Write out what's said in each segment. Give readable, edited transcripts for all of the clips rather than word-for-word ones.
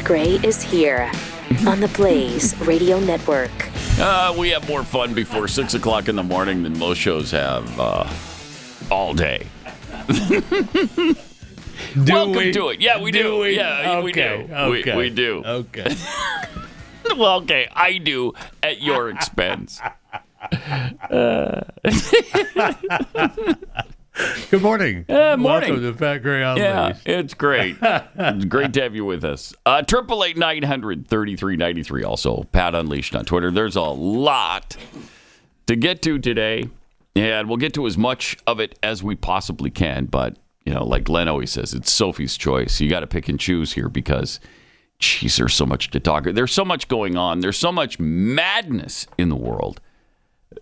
Gray is here on the Blaze Radio Network. We have more fun before 6 o'clock in the morning than most shows have all day. Welcome to it. Yeah, we do. Yeah, we do. Okay. We do. Okay. Well, okay, I do at your expense. Good morning. Morning. Welcome to Fat Gray on Yeah, Leash. it's great. It's great to have you with us. 888-900-3393. Also, Pat Unleashed on Twitter. There's a lot to get to today, and we'll get to as much of it as we possibly can. But, you know, like Glenn always says, it's Sophie's choice. You got to pick and choose here because, geez, there's so much to talk about. There's so much going on. There's so much madness in the world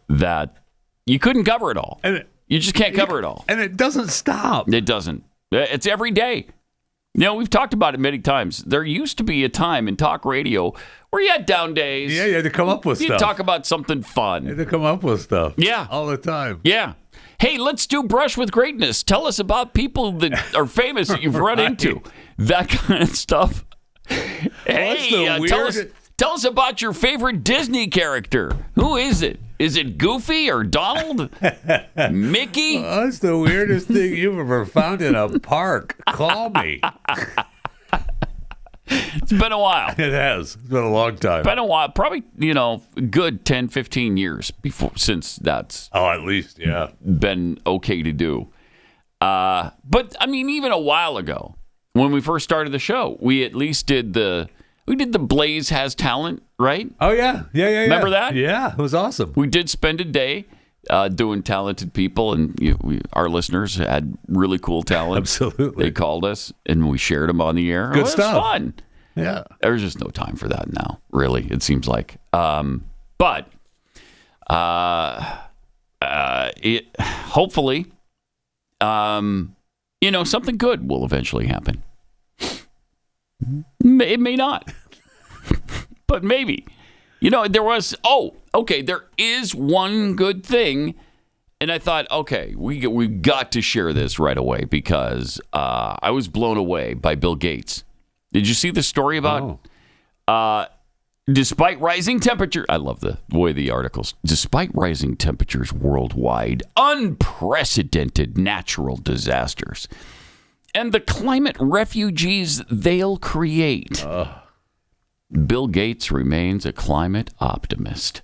that you couldn't cover it all. You just can't cover it all. And it doesn't stop. It doesn't. It's every day. You know, we've talked about it many times. There used to be a time in talk radio where you had down days. Yeah, you had to come up with you stuff. Talk about something fun. You had to come up with stuff. Yeah. All the time. Yeah. Hey, let's do Brush with Greatness. Tell us about people that are famous that you've run into. That kind of stuff. Hey, tell us about your favorite Disney character. Who is it? Is it Goofy or Donald? Mickey? That's the weirdest thing you've ever found in a park. Call me. It's been a while. It has. It's been a long time. Been a while. Probably, good 10, 15 years since that's at least, yeah. been okay to do. But, I mean, even a while ago, when we first started the show, we at least did the Blaze Has Talent, right? Oh, yeah. Yeah. Remember that? Yeah, it was awesome. We did spend a day doing talented people, and our listeners had really cool talent. Absolutely. They called us, and we shared them on the air. Good stuff. It was fun. Yeah. There's just no time for that now, really, it seems like. But hopefully, something good will eventually happen. It may not, but maybe. There is one good thing, and I thought, okay, we got to share this right away because I was blown away by Bill Gates. Did you see the story about? Despite rising temperature, I love the way the articles. Despite rising temperatures worldwide, unprecedented natural disasters, and the climate refugees they'll create. Bill Gates remains a climate optimist.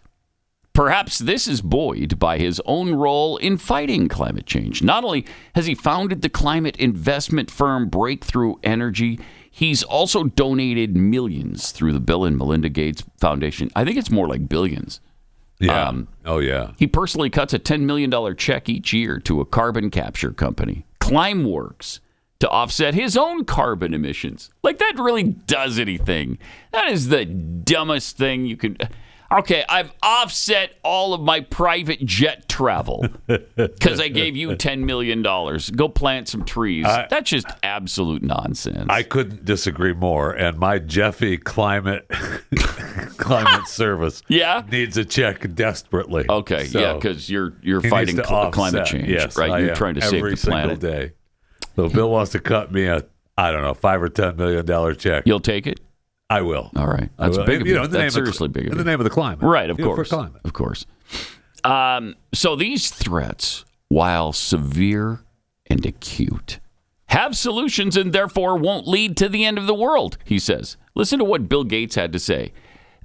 Perhaps this is buoyed by his own role in fighting climate change. Not only has he founded the climate investment firm Breakthrough Energy, he's also donated millions through the Bill and Melinda Gates Foundation. I think it's more like billions. Yeah. Yeah. He personally cuts a $10 million check each year to a carbon capture company, Climeworks, to offset his own carbon emissions. Like, that really does anything. That is the dumbest thing you could... Okay, I've offset all of my private jet travel because I gave you $10 million. Go plant some trees. That's just absolute nonsense. I couldn't disagree more. And my Jeffy climate service needs a check desperately. Okay, so because you're fighting climate change, yes, right? You're trying to save the planet. Every single day. So Bill wants to cut me a, $5 or $10 million check. You'll take it? I will. All right. That's big of you. That's seriously big of you. In the name of the climate. Right, of course. For climate. Of course. So these threats, while severe and acute, have solutions and therefore won't lead to the end of the world, he says. Listen to what Bill Gates had to say.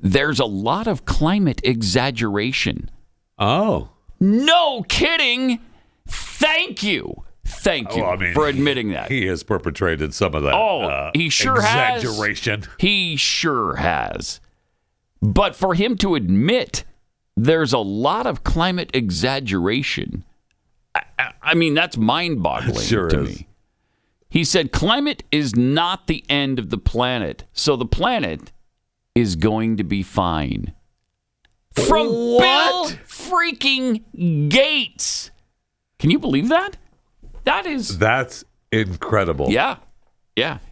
There's a lot of climate exaggeration. Oh. No kidding. Thank you. Thank you for admitting that. He has perpetrated some of that. He sure exaggeration. He sure has. But for him to admit there's a lot of climate exaggeration, I mean, that's mind-boggling to me. He said climate is not the end of the planet, so the planet is going to be fine. From Bill freaking Gates. Can you believe that? That's incredible. Yeah.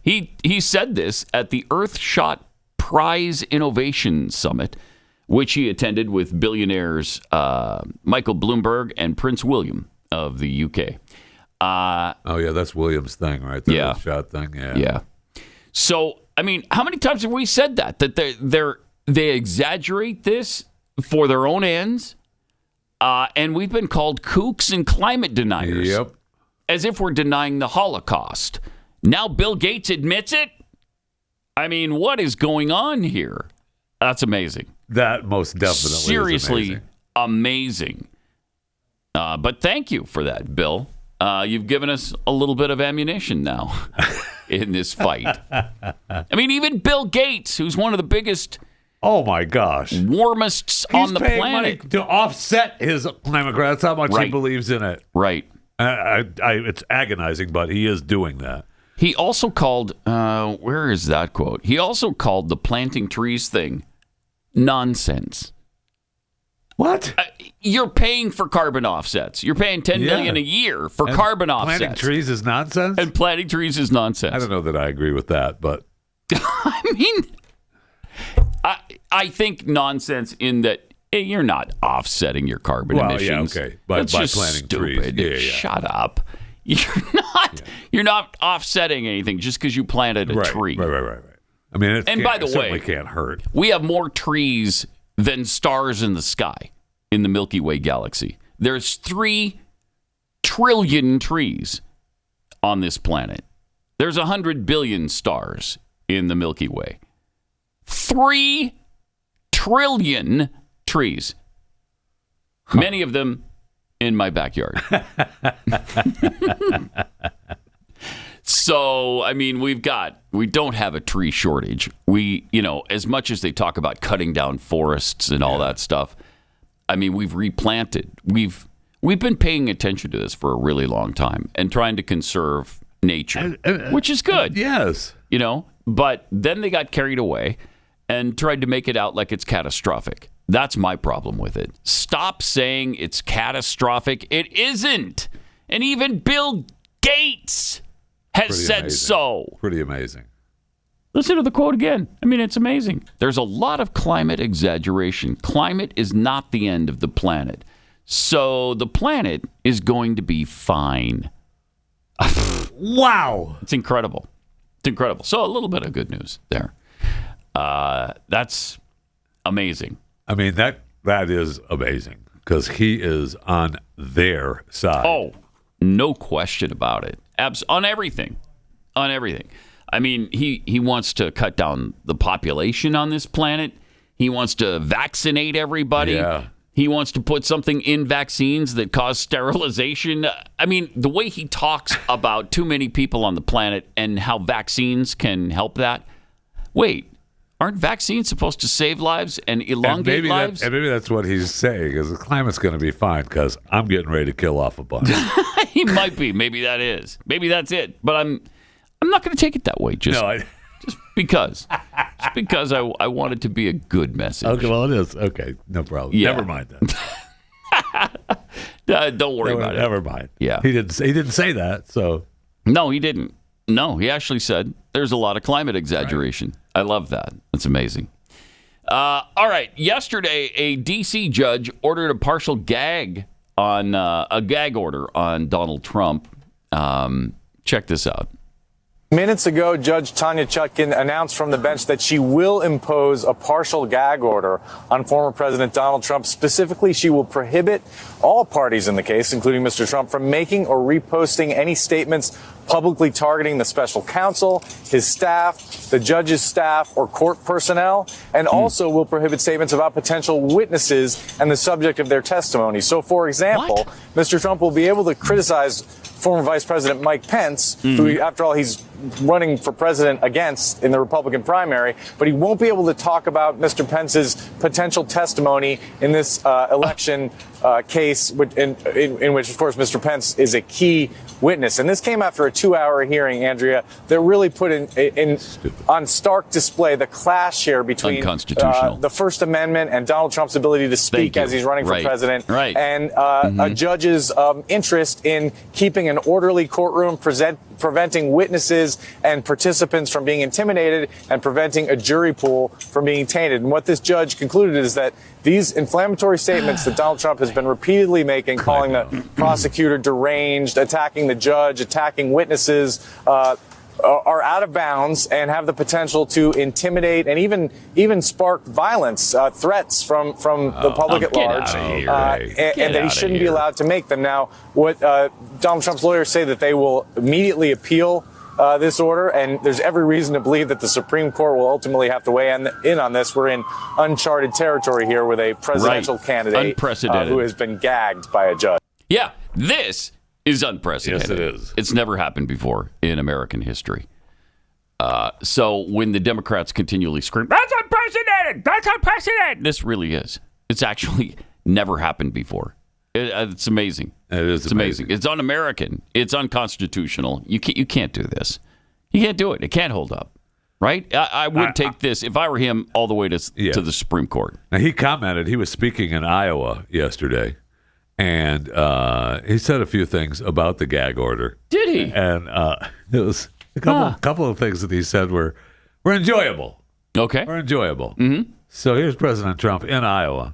He said this at the Earthshot Prize Innovation Summit, which he attended with billionaires Michael Bloomberg and Prince William of the UK. That's William's thing, right? The Earthshot thing. Yeah. So I mean, how many times have we said that they exaggerate this for their own ends? And we've been called kooks and climate deniers. Yep. As if we're denying the Holocaust. Now Bill Gates admits it? I mean, what is going on here? That's amazing. That most definitely Seriously is amazing. But thank you for that, Bill. You've given us a little bit of ammunition now in this fight. I mean, even Bill Gates, who's one of the biggest, oh my gosh, warmest on the paying planet, money to offset his climate. That's how much he believes in it. Right. It's agonizing, but he is doing that. He also called, where is that quote? He also called the planting trees thing nonsense. What? You're paying for carbon offsets. You're paying $10 million a year for carbon offsets. Planting trees is nonsense? And planting trees is nonsense. I don't know that I agree with that, but... I mean, I think nonsense in that you're not offsetting your carbon emissions. Yeah, okay. By just planting stupid. trees. Yeah. Shut up. You're not offsetting anything just because you planted a tree. Right. I mean, and by the way, certainly can't hurt. We have more trees than stars in the sky in the Milky Way galaxy. There's 3 trillion trees on this planet. There's 100 billion stars in the Milky Way. 3 trillion trees. Many of them in my backyard. So, I mean, we don't have a tree shortage. As much as they talk about cutting down forests and all that stuff, I mean, we've replanted. We've been paying attention to this for a really long time and trying to conserve nature, which is good. Yes. But then they got carried away and tried to make it out like it's catastrophic. That's my problem with it. Stop saying it's catastrophic. It isn't. And even Bill Gates has said so. Pretty amazing. Listen to the quote again. I mean, it's amazing. There's a lot of climate exaggeration. Climate is not the end of the planet. So the planet is going to be fine. Wow. It's incredible. It's incredible. So a little bit of good news there. That's amazing. I mean, that is amazing because he is on their side. Oh, no question about it. On everything. On everything. I mean, he wants to cut down the population on this planet. He wants to vaccinate everybody. Yeah. He wants to put something in vaccines that cause sterilization. I mean, the way he talks about too many people on the planet and how vaccines can help that. Wait, aren't vaccines supposed to save lives and elongate lives? Maybe that's what he's saying, is the climate's going to be fine because I'm getting ready to kill off a bunch. He might be. Maybe that is. Maybe that's it. But I'm not going to take it that way. Just because. Just because I want it to be a good message. Okay, well, it is. Okay, no problem. Yeah. Never mind that. Don't worry about it. Never mind. Yeah. He didn't say that, so. No, he didn't. No, he actually said there's a lot of climate exaggeration. Right. I love that. That's amazing. All right. Yesterday, a D.C. judge ordered a partial gag order on Donald Trump. Check this out. Minutes ago, Judge Tanya Chutkan announced from the bench that she will impose a partial gag order on former President Donald Trump. Specifically, she will prohibit all parties in the case, including Mr. Trump, from making or reposting any statements publicly targeting the special counsel, his staff, the judge's staff, or court personnel, and also will prohibit statements about potential witnesses and the subject of their testimony. So, for example, Mr. Trump will be able to criticize former Vice President Mike Pence, who, after all, he's running for president against in the Republican primary, but he won't be able to talk about Mr. Pence's potential testimony in this election case, in which, of course, Mr. Pence is a key witness. And this came after a 2-hour hearing, Andrea, that really put on stark display the clash here between the First Amendment and Donald Trump's ability to speak as he's running for president, and a judge's interest in keeping an orderly courtroom, preventing witnesses and participants from being intimidated, and preventing a jury pool from being tainted. And what this judge concluded is that these inflammatory statements that Donald Trump has been repeatedly making, calling the prosecutor deranged, attacking the judge, attacking witnesses, are out of bounds and have the potential to intimidate and even spark violence, threats from the public at large, and that he shouldn't be allowed to make them. Now, what Donald Trump's lawyers say that they will immediately appeal this order, and there's every reason to believe that the Supreme Court will ultimately have to weigh in on this. We're in uncharted territory here with a presidential candidate who has been gagged by a judge. Yeah, this is unprecedented. Yes, it is. It's never happened before in American history. So when the Democrats continually scream, "That's unprecedented! That's unprecedented!" This really is. It's actually never happened before. It's amazing. It is. It's amazing. It's un-American. It's unconstitutional. You can't do this. You can't do it. It can't hold up. Right? I would take this, if I were him, all the way to the Supreme Court. Now, he commented, he was speaking in Iowa yesterday, and he said a few things about the gag order. Did he? And it was a couple of things that he said were enjoyable. Okay. Were enjoyable. Mm-hmm. So here's President Trump in Iowa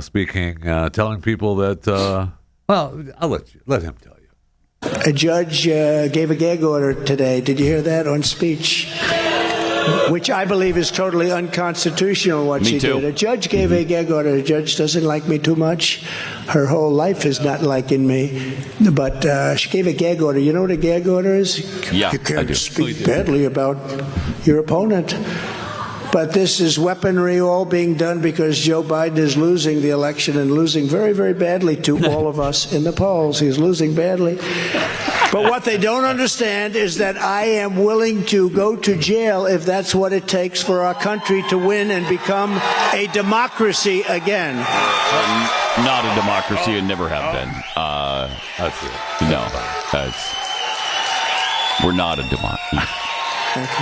speaking, telling people that, well, I'll let him tell you. A judge gave a gag order today. Did you hear that on speech? Which I believe is totally unconstitutional, what she did. A judge gave a gag order. A judge doesn't like me too much. Her whole life is not liking me. But she gave a gag order. You know what a gag order is? Yeah, you can't speak badly about your opponent. But this is weaponry all being done because Joe Biden is losing the election and losing very, very badly to all of us in the polls. He's losing badly. But what they don't understand is that I am willing to go to jail if that's what it takes for our country to win and become a democracy again. Not a democracy and never have been. That's it. No, we're not a democracy.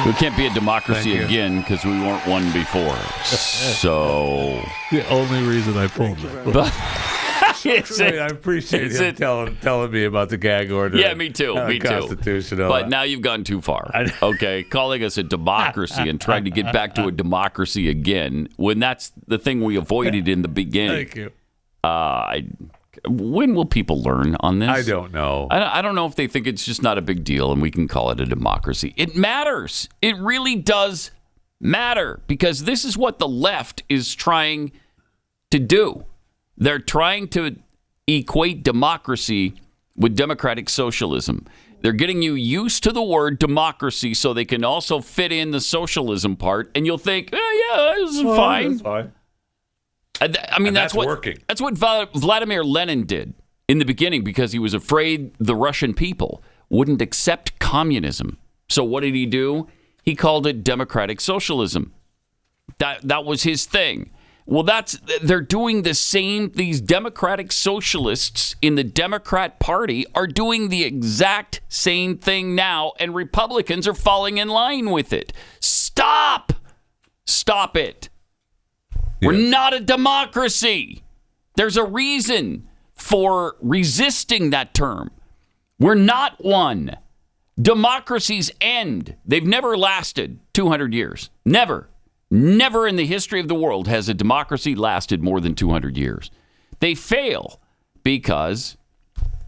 We can't be a democracy again because we weren't one before. So the only reason I pulled it. I appreciate him telling me about the gag order. Yeah, me too. Me too. Constitutional. But now you've gone too far. Okay, calling us a democracy and trying to get back to a democracy again when that's the thing we avoided in the beginning. Thank you. When will people learn on this? I don't know. I don't know if they think it's just not a big deal and we can call it a democracy. It matters. It really does matter because this is what the left is trying to do. They're trying to equate democracy with democratic socialism. They're getting you used to the word democracy so they can also fit in the socialism part, and you'll think, oh, yeah, this is fine. That's fine. I mean, that's what working. That's what Vladimir Lenin did in the beginning because he was afraid the Russian people wouldn't accept communism. So what did he do? He called it democratic socialism. That was his thing. Well, they're doing the same. These democratic socialists in the Democrat Party are doing the exact same thing now, and Republicans are falling in line with it. Stop it. We're not a democracy. There's a reason for resisting that term. We're not one. Democracies end. They've never lasted 200 years. Never. Never in the history of the world has a democracy lasted more than 200 years. They fail because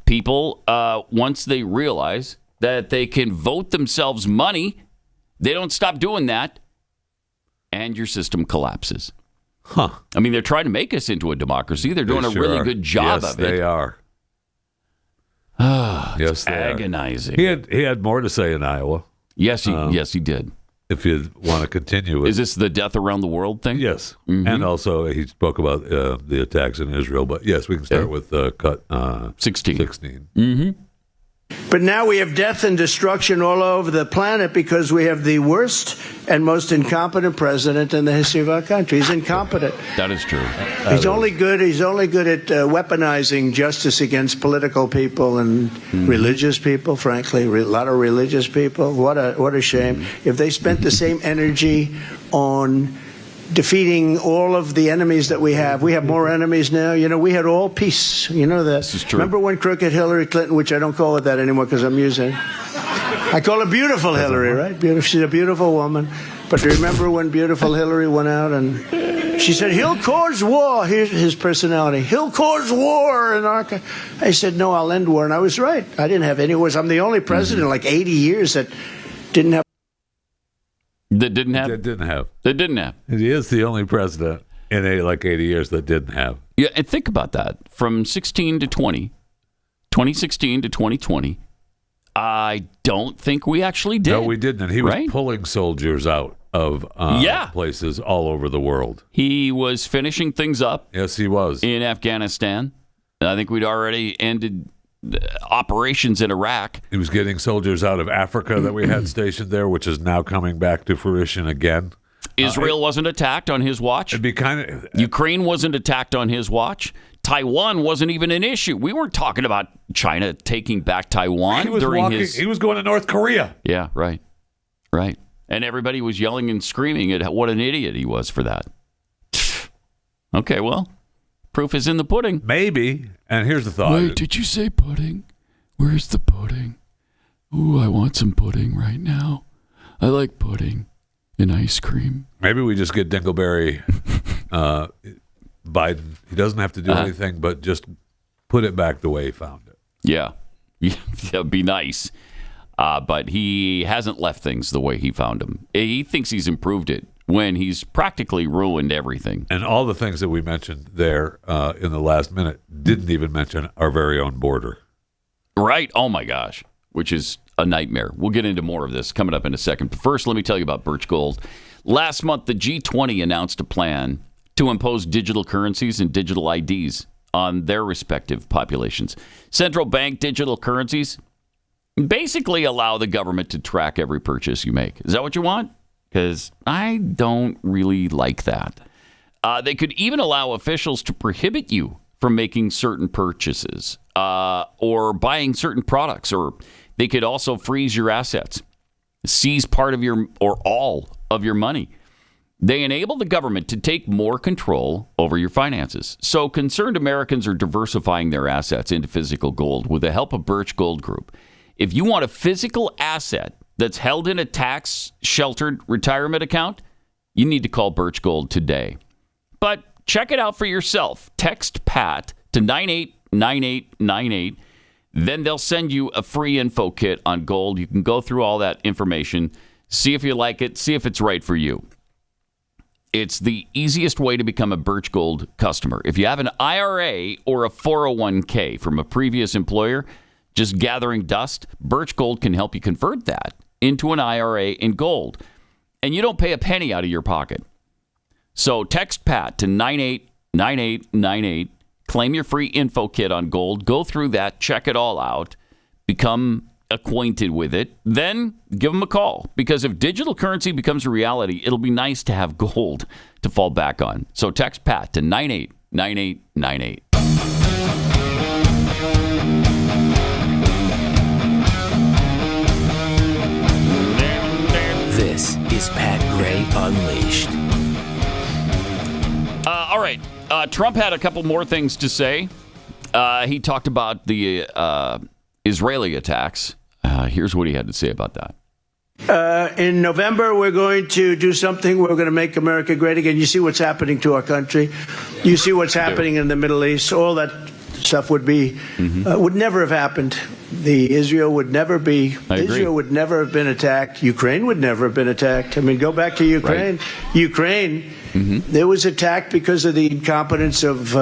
people, once they realize that they can vote themselves money, they don't stop doing that, and your system collapses. Huh. I mean, they're trying to make us into a democracy. They're doing a really good job of it. Yes, they are. Yes, they agonizing. Are. He had more to say in Iowa. Yes, he did. If you want to continue with... Is this the death around the world thing? Yes. Mm-hmm. And also he spoke about the attacks in Israel. But yes, we can start with cut 16. Mm-hmm. But now we have death and destruction all over the planet because we have the worst and most incompetent president in the history of our country. He's incompetent. That is true. He's only good at weaponizing justice against political people and religious people, frankly. A lot of religious people. What a shame. If they spent the same energy on defeating all of the enemies that we have more enemies now. You know, we had all peace. You know that. This is true. Remember when crooked Hillary Clinton, which I don't call it that anymore because I'm using, I call her beautiful Hillary, right? She's a beautiful woman. But do you remember when beautiful Hillary went out and she said, he'll cause war. Here's his personality. He'll cause war in our country. I said, no, I'll end war. And I was right. I didn't have any wars. I'm the only president in like 80 years that didn't have. That didn't have? That didn't have. That didn't have. He is the only president in 80 years that didn't have. Yeah, and think about that. From 16 to 20, 2016 to 2020, I don't think we actually did. No, we didn't. And he was right? pulling soldiers out of places all over the world. He was finishing things up. Yes, he was. In Afghanistan. I think we'd already ended operations in Iraq. He was getting soldiers out of Africa that we had stationed there, which is now coming back to fruition again. Israel wasn't attacked on his watch. It'd be kind of Ukraine wasn't attacked on his watch. Taiwan wasn't even an issue. We weren't talking about China taking back Taiwan during his. He was going to North Korea. Yeah, right. And everybody was yelling and screaming at what an idiot he was for that. Okay, well, proof is in the pudding. Maybe. And here's the thought. Wait, did you say pudding? Where's the pudding? Ooh, I want some pudding right now. I like pudding and ice cream. Maybe we just get Dingleberry Biden. He doesn't have to do anything but just put it back the way he found it. Yeah. That'd be nice. But he hasn't left things the way he found them. He thinks he's improved it when he's practically ruined everything. And all the things that we mentioned there in the last minute didn't even mention our very own border. Right. Oh, my gosh. Which is a nightmare. We'll get into more of this coming up in a second. But first, let me tell you about Birch Gold. Last month, the G20 announced a plan to impose digital currencies and digital IDs on their respective populations. Central bank digital currencies basically allow the government to track every purchase you make. Is that what you want? Because I don't really like that. They could even allow officials to prohibit you from making certain purchases or buying certain products, or they could also freeze your assets, seize part of your or all of your money. They enable the government to take more control over your finances. So concerned Americans are diversifying their assets into physical gold with the help of Birch Gold Group. If you want a physical asset that's held in a tax-sheltered retirement account, you need to call Birch Gold today. But check it out for yourself. Text PAT to 989898. Then they'll send you a free info kit on gold. You can go through all that information, see if you like it, see if it's right for you. It's the easiest way to become a Birch Gold customer. If you have an IRA or a 401k from a previous employer, just gathering dust, Birch Gold can help you convert that into an IRA in gold. And you don't pay a penny out of your pocket. So text PAT to 989898. Claim your free info kit on gold. Go through that. Check it all out. Become acquainted with it. Then give them a call. Because if digital currency becomes a reality, it'll be nice to have gold to fall back on. So text PAT to 989898. This is Pat Gray Unleashed. All right. Trump had a couple more things to say. He talked about the Israeli attacks. Here's what he had to say about that. In November, we're going to do something. We're going to make America great again. You see what's happening to our country. You see what's happening in the Middle East. All that stuff would never have happened. Israel would never have been attacked. Ukraine would never have been attacked. I mean, go back to Ukraine. Right. Ukraine, there was attacked because of the incompetence of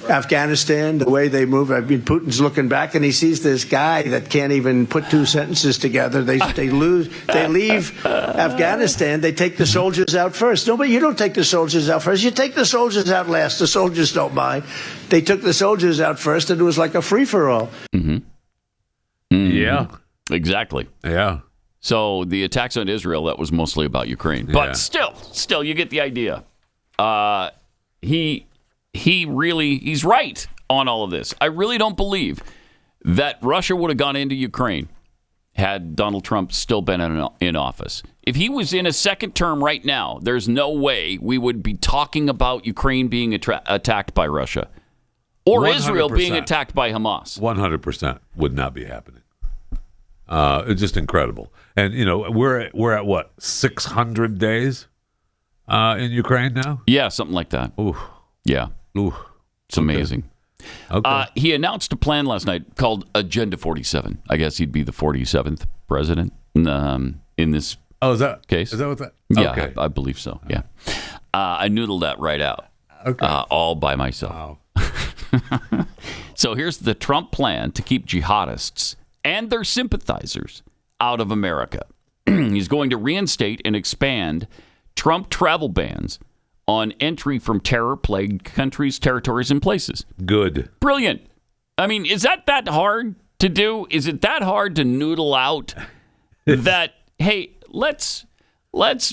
Afghanistan, the way they move. I mean, Putin's looking back and he sees this guy that can't even put two sentences together. They leave Afghanistan. They take the soldiers out first. No, but you don't take the soldiers out first. You take the soldiers out last. The soldiers don't mind. They took the soldiers out first, and it was like a free-for-all. Yeah. Exactly. Yeah. So the attacks on Israel, that was mostly about Ukraine. But still, you get the idea. He's right on all of this. I really don't believe that Russia would have gone into Ukraine had Donald Trump still been in office. If he was in a second term right now, there's no way we would be talking about Ukraine being attacked by Russia or 100%. Israel being attacked by Hamas. 100% would not be happening. It's just incredible. And, you know, we're at what, 600 days in Ukraine now? Yeah, something like that. Ooh. Yeah. Ooh. It's amazing. Okay. He announced a plan last night called Agenda 47. I guess he'd be the 47th president. in this Oh, is that case. Is that what that? Yeah, Okay. I believe so. Yeah. I noodled that right out. Okay. All by myself. Wow. So here's the Trump plan to keep jihadists and their sympathizers out of America. He's going to reinstate and expand Trump travel bans on entry from terror-plagued countries, territories, and places. Good. Brilliant. I mean, is that hard to do? Is it that hard to noodle out that, hey, let's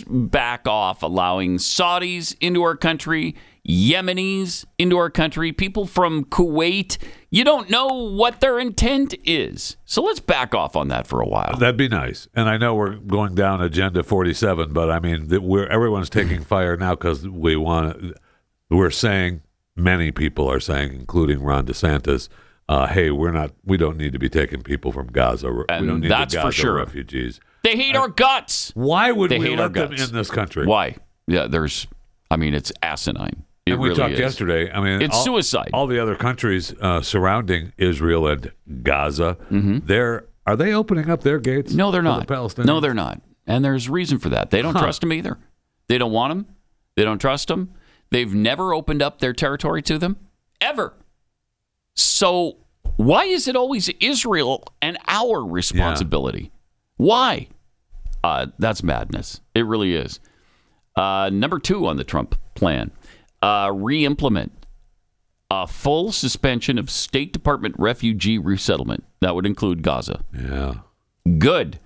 back off allowing Saudis into our country, Yemenis into our country, people from Kuwait? You don't know what their intent is. So let's back off on that for a while. That'd be nice. And I know we're going down Agenda 47, but I mean, everyone's taking fire now because we're saying, many people are saying, including Ron DeSantis, hey, we don't need to be taking people from Gaza. We don't need that's the Gaza for sure. refugees. They hate our guts. Why would They we hate our let them guts. in this country? Why? Yeah, it's asinine. It And we really talked is. yesterday. I mean, It's suicide. All the other countries surrounding Israel and Gaza, are they opening up their gates? No, they're to not. The Palestinians? No, they're not. And there's reason for that. They don't trust them either. They don't want them. They don't trust them. They've never opened up their territory to them, ever. So why is it always Israel and our responsibility? Why? That's madness. It really is. Number 2 on the Trump plan, re-implement a full suspension of State Department refugee resettlement. That would include Gaza. Yeah. Good.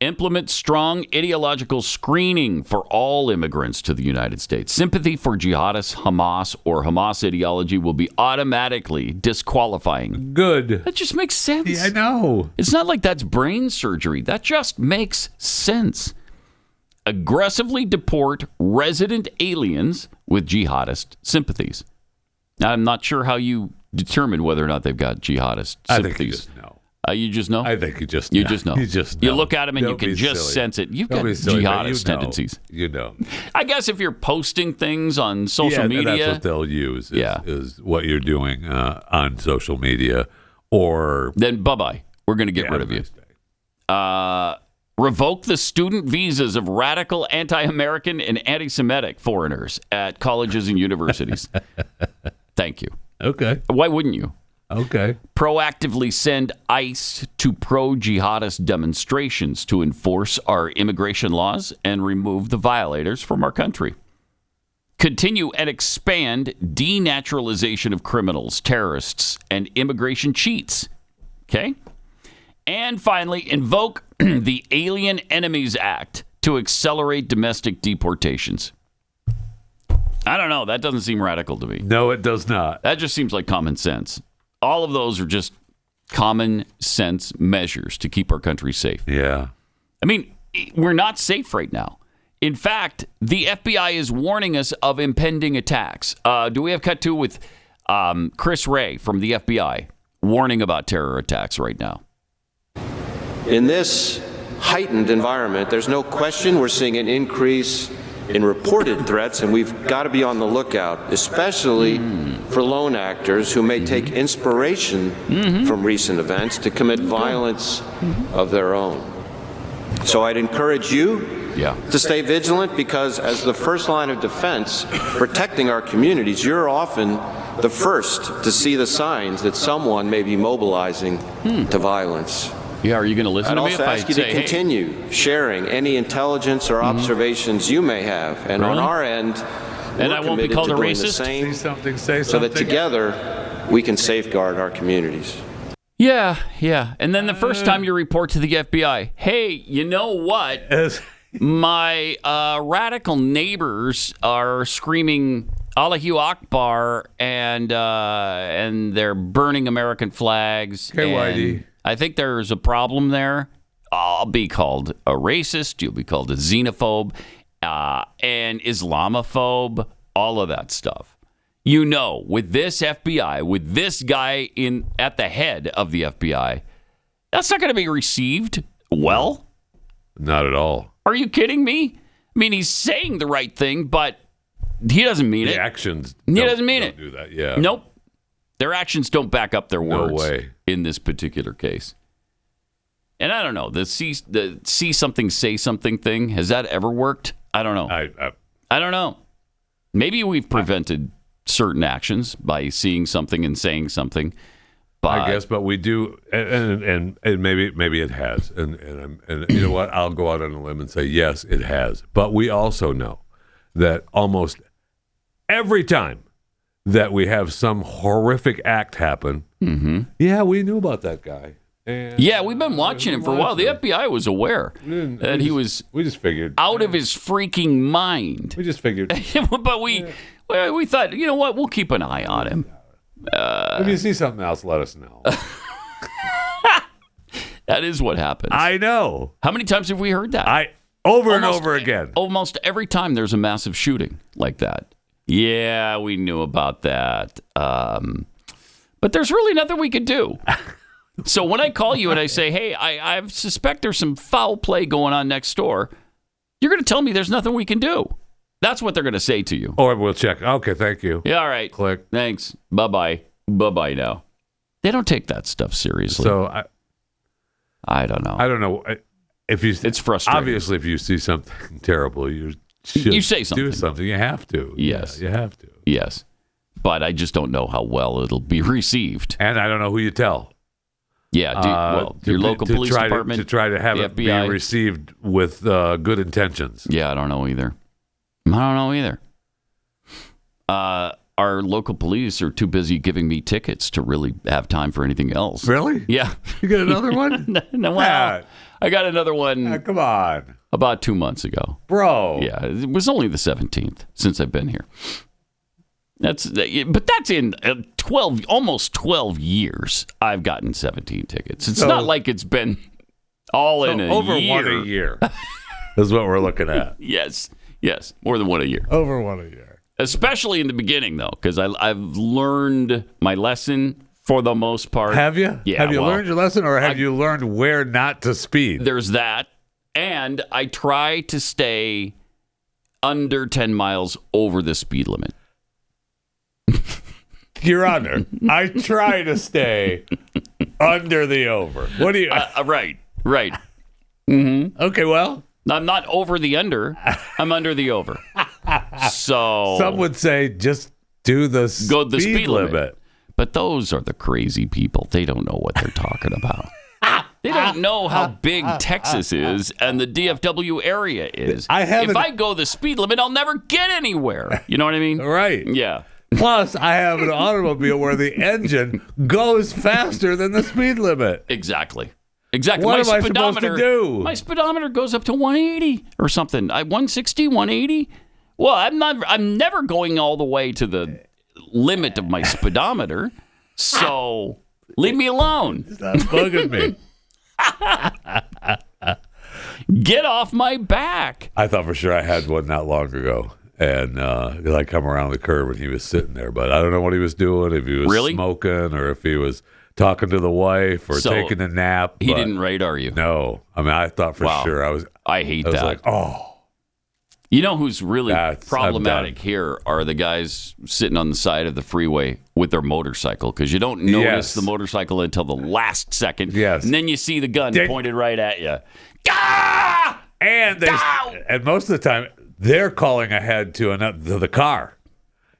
Implement strong ideological screening for all immigrants to the United States. Sympathy for jihadists, Hamas, or Hamas ideology will be automatically disqualifying. Good. That just makes sense. Yeah, I know. It's not like that's brain surgery. That just makes sense. Aggressively deport resident aliens with jihadist sympathies. Now, I'm not sure how you determine whether or not they've got jihadist sympathies. I think you just know. You just know? I think you just You know. just know. You just You know. look at them and Don't you can be just silly. sense it. You've Don't got be silly, but jihadist tendencies. You know. I guess if you're posting things on social media. That's what they'll use is what you're doing on social media. Or then bye-bye. We're going to get rid of you. Revoke the student visas of radical anti-American and anti-Semitic foreigners at colleges and universities. Thank you. Okay. Why wouldn't you? Okay. Proactively send ICE to pro-jihadist demonstrations to enforce our immigration laws and remove the violators from our country. Continue and expand denaturalization of criminals, terrorists, and immigration cheats. Okay? And finally, invoke the Alien Enemies Act to accelerate domestic deportations. I don't know. That doesn't seem radical to me. No, it does not. That just seems like common sense. All of those are just common sense measures to keep our country safe. Yeah. I mean, we're not safe right now. In fact, the FBI is warning us of impending attacks. Do we have cut to with Chris Wray from the FBI warning about terror attacks right now? In this heightened environment, there's no question we're seeing an increase in reported threats, and we've got to be on the lookout, especially for lone actors who may take inspiration from recent events to commit violence of their own. So I'd encourage you to stay vigilant, because as the first line of defense, protecting our communities, you're often the first to see the signs that someone may be mobilizing to violence. Yeah, are you going to listen to me if I'd I also ask you say, to continue sharing any intelligence or observations you may have. And on our end, And we're I won't be committed called to a doing the racist? same, Say so that something. together we can safeguard our communities. Yeah. And then the first time you report to the FBI, hey, you know what? My radical neighbors are screaming Allahu Akbar, and they're burning American flags. KYD. And I think there's a problem there. I'll be called a racist. You'll be called a xenophobe, and Islamophobe, all of that stuff. You know, with this FBI, with this guy at the head of the FBI, that's not going to be received well. Not at all. Are you kidding me? I mean, he's saying the right thing, but he doesn't mean The it. actions. He doesn't mean don't it. do that. Yeah. Nope. Their actions don't back up their No words way. in this particular case. And I don't know, the see something, say something thing, has that ever worked? I don't know. I don't know. Maybe we've prevented certain actions by seeing something and saying something. But I guess, but we do, and maybe it has. And you know what? I'll go out on a limb and say, yes, it has. But we also know that almost every time that we have some horrific act happen, yeah, we knew about that guy. And, yeah, we've been watching him for a while. The FBI was aware that he was we just figured out of his freaking mind. We just figured. But we thought, you know what? We'll keep an eye on him. If you see something else, let us know. That is what happens. I know. How many times have we heard that? Over and over again. Almost every time there's a massive shooting like that. Yeah, we knew about that. But there's really nothing we could do. So when I call you and I say, hey, I suspect there's some foul play going on next door, you're going to tell me there's nothing we can do. That's what they're going to say to you. Or we'll check. Okay, thank you. Yeah, all right. Click. Thanks. Bye-bye. Bye-bye now. They don't take that stuff seriously. So I don't know. I don't know. It's frustrating. Obviously, if you see something terrible, you should say something. Do something. You have to. Yes. Yeah, you have to. Yes. But I just don't know how well it'll be received. And I don't know who you tell. Yeah, your local police department. To try to have the it FBI. be received with good intentions. Yeah, I don't know either. Our local police are too busy giving me tickets to really have time for anything else. Really? Yeah. You got another one? No, well, I got another one. Come on. About 2 months ago. Bro. Yeah, it was only the 17th since I've been here. But that's in 12, almost 12 years. I've gotten 17 tickets. It's not like it's been all in a over year. One a year is what we're looking at. Yes, more than one a year. Over one a year. Especially in the beginning, though, because I've learned my lesson for the most part. Have you? Yeah. Have you learned your lesson, or have you learned where not to speed? There's that, and I try to stay under 10 miles over the speed limit. Your Honor, I try to stay under the over. What do you? Right. Mm-hmm. Okay, well, I'm not over the under. I'm under the over. So some would say just do the speed limit. But those are the crazy people. They don't know what they're talking about. They don't know how big Texas is and the DFW area is. If I go the speed limit, I'll never get anywhere. You know what I mean? Right. Yeah. Plus, I have an automobile where the engine goes faster than the speed limit. Exactly. What am I supposed to do? My speedometer goes up to 180 or something. 160, 180. Well, I'm never going all the way to the limit of my speedometer. So leave me alone. Stop bugging me. Get off my back. I thought for sure I had one not long ago. And I come around the curve and he was sitting there, but I don't know what he was doing, if he was smoking or if he was talking to the wife or taking a nap. He didn't radar you. No. I mean, I thought for sure I hate that. I was like, oh. You know who's really problematic here are the guys sitting on the side of the freeway with their motorcycle, because you don't notice the motorcycle until the last second. Yes. And then you see the gun pointed right at you. Gah! And most of the time, they're calling ahead to the car.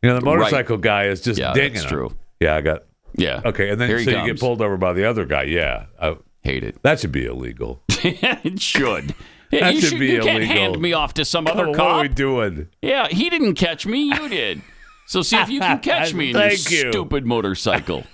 You know, the motorcycle guy is just dinging that's them. true. Yeah, I got. Yeah. Okay, and then you get pulled over by the other guy. Yeah. I hate it. That should be illegal. It should. That should be illegal. You can't hand me off to some other cop. What are we doing? Yeah, he didn't catch me. You did. So see if you can catch me in your stupid motorcycle.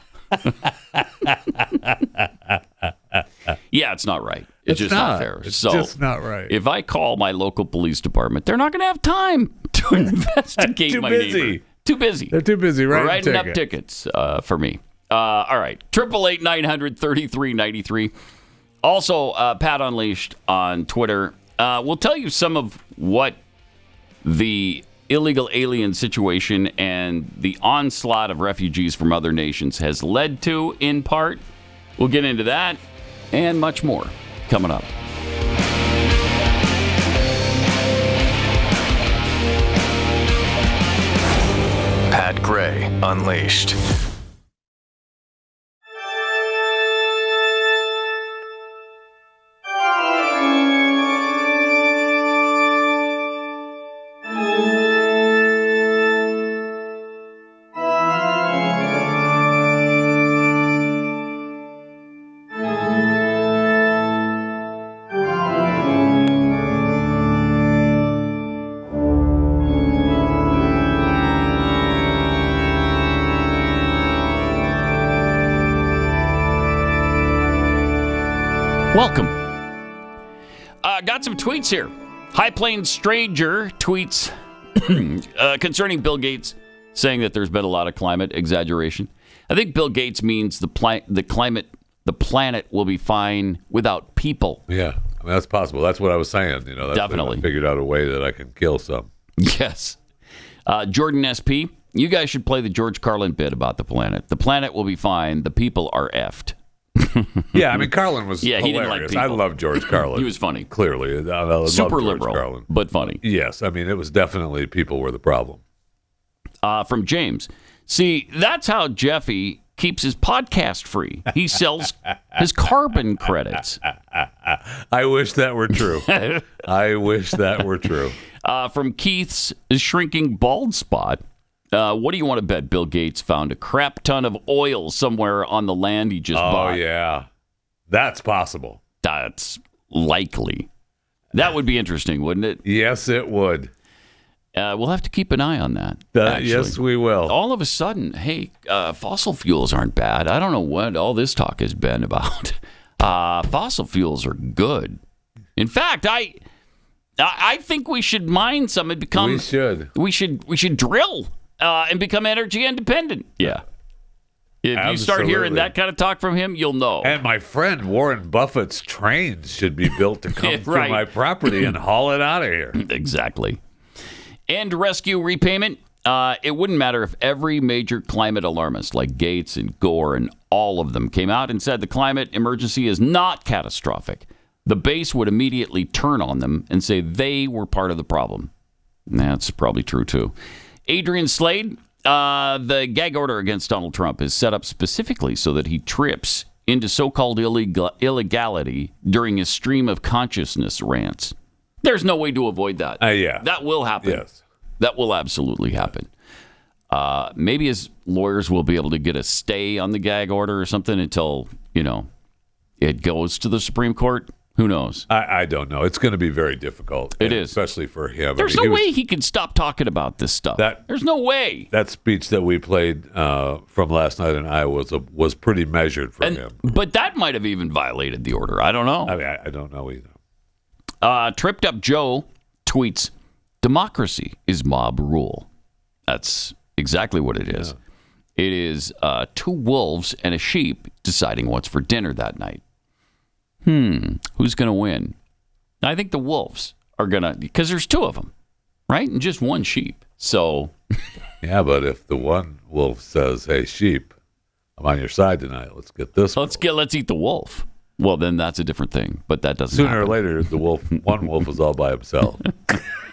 Yeah, it's not right. It's just not fair. It's just not right. If I call my local police department, they're not going to have time to investigate my neighbor. Too busy. They're too busy writing up tickets for me. All right. 888-900-3393. Also, Pat Unleashed on Twitter. We'll tell you some of what the illegal alien situation and the onslaught of refugees from other nations has led to, in part. We'll get into that and much more coming up. Pat Gray Unleashed. Welcome. Got some tweets here. High Plains Stranger tweets concerning Bill Gates, saying that there's been a lot of climate exaggeration. I think Bill Gates means the planet will be fine without people. Yeah, I mean, that's possible. That's what I was saying. That's Definitely. I figured out a way that I can kill some. Yes. Jordan SP, you guys should play the George Carlin bit about the planet. The planet will be fine. The people are effed. Yeah, I mean, Carlin was he hilarious. didn't like people. I love George Carlin. He was funny. Clearly. I love Super George liberal, Carlin. but funny. Yes, I mean, it was definitely people were the problem. From James. See, that's how Jeffy keeps his podcast free. He sells his carbon credits. I wish that were true. I wish that were true. From Keith's shrinking bald spot. What do you want to bet Bill Gates found a crap ton of oil somewhere on the land he just bought? Oh, yeah. That's possible. That's likely. That would be interesting, wouldn't it? Yes, it would. We'll have to keep an eye on that. Yes, we will. All of a sudden, hey, fossil fuels aren't bad. I don't know what all this talk has been about. Fossil fuels are good. In fact, I think we should mine some and become. We should. We should drill and become energy independent. Yeah. If you start hearing that kind of talk from him, you'll know. And my friend Warren Buffett's trains should be built to come through my property and haul it out of here. Exactly. And rescue repayment. It wouldn't matter if every major climate alarmist like Gates and Gore and all of them came out and said the climate emergency is not catastrophic. The base would immediately turn on them and say they were part of the problem. That's probably true, too. Adrian Slade, the gag order against Donald Trump is set up specifically so that he trips into so-called illegality during his stream of consciousness rants. There's no way to avoid that. Yeah. That will happen. Yes. That will absolutely happen. Maybe his lawyers will be able to get a stay on the gag order or something until, it goes to the Supreme Court. Who knows? I don't know. It's going to be very difficult. It is. Especially for him. There's no way he can stop talking about this stuff. There's no way. That speech that we played from last night in Iowa was pretty measured for him. But that might have even violated the order. I don't know. I mean, I don't know either. Tripped Up Joe tweets, democracy is mob rule. That's exactly what it is. Yeah. It is two wolves and a sheep deciding what's for dinner that night. Who's going to win? I think the wolves are going to, because there's two of them, right? And just one sheep. So. Yeah, but if the one wolf says, hey, sheep, I'm on your side tonight. Let's get this. Let's eat the wolf. Well, then that's a different thing, but that doesn't Sooner happen. or later, one wolf is all by himself.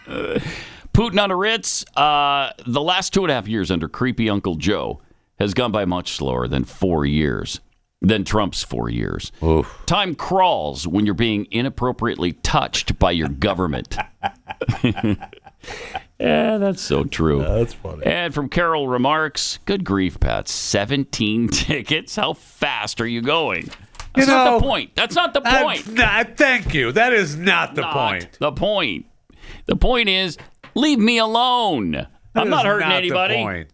Putin on a Ritz. The last 2.5 years under creepy Uncle Joe has gone by much slower than 4 years. Than Trump's 4 years. Oof. Time crawls when you're being inappropriately touched by your government. Yeah, that's so true. That's funny. And from Carol Remarks, good grief, Pat, 17 tickets? How fast are you going? That's not the point. That's not the point. Thank you. That is not the point. The point. The point is, leave me alone. I'm not hurting anybody.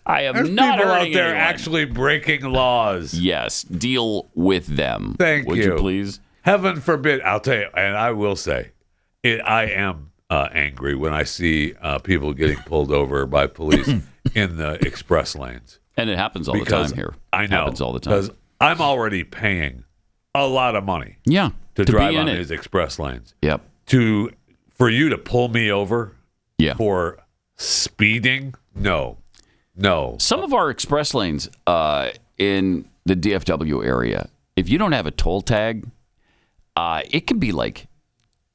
I am There's not people hurting out there anyone. Actually breaking laws. Yes, deal with them. Would you please? Heaven forbid. I'll tell you, and I will say, I am angry when I see people getting pulled over by police in the express lanes. And it happens all the time here. I know. It happens all the time. Because I'm already paying a lot of money. Yeah, to drive on these express lanes. Yep. For you to pull me over. Yeah. For speeding? No. Some of our express lanes in the DFW area, if you don't have a toll tag, it can be like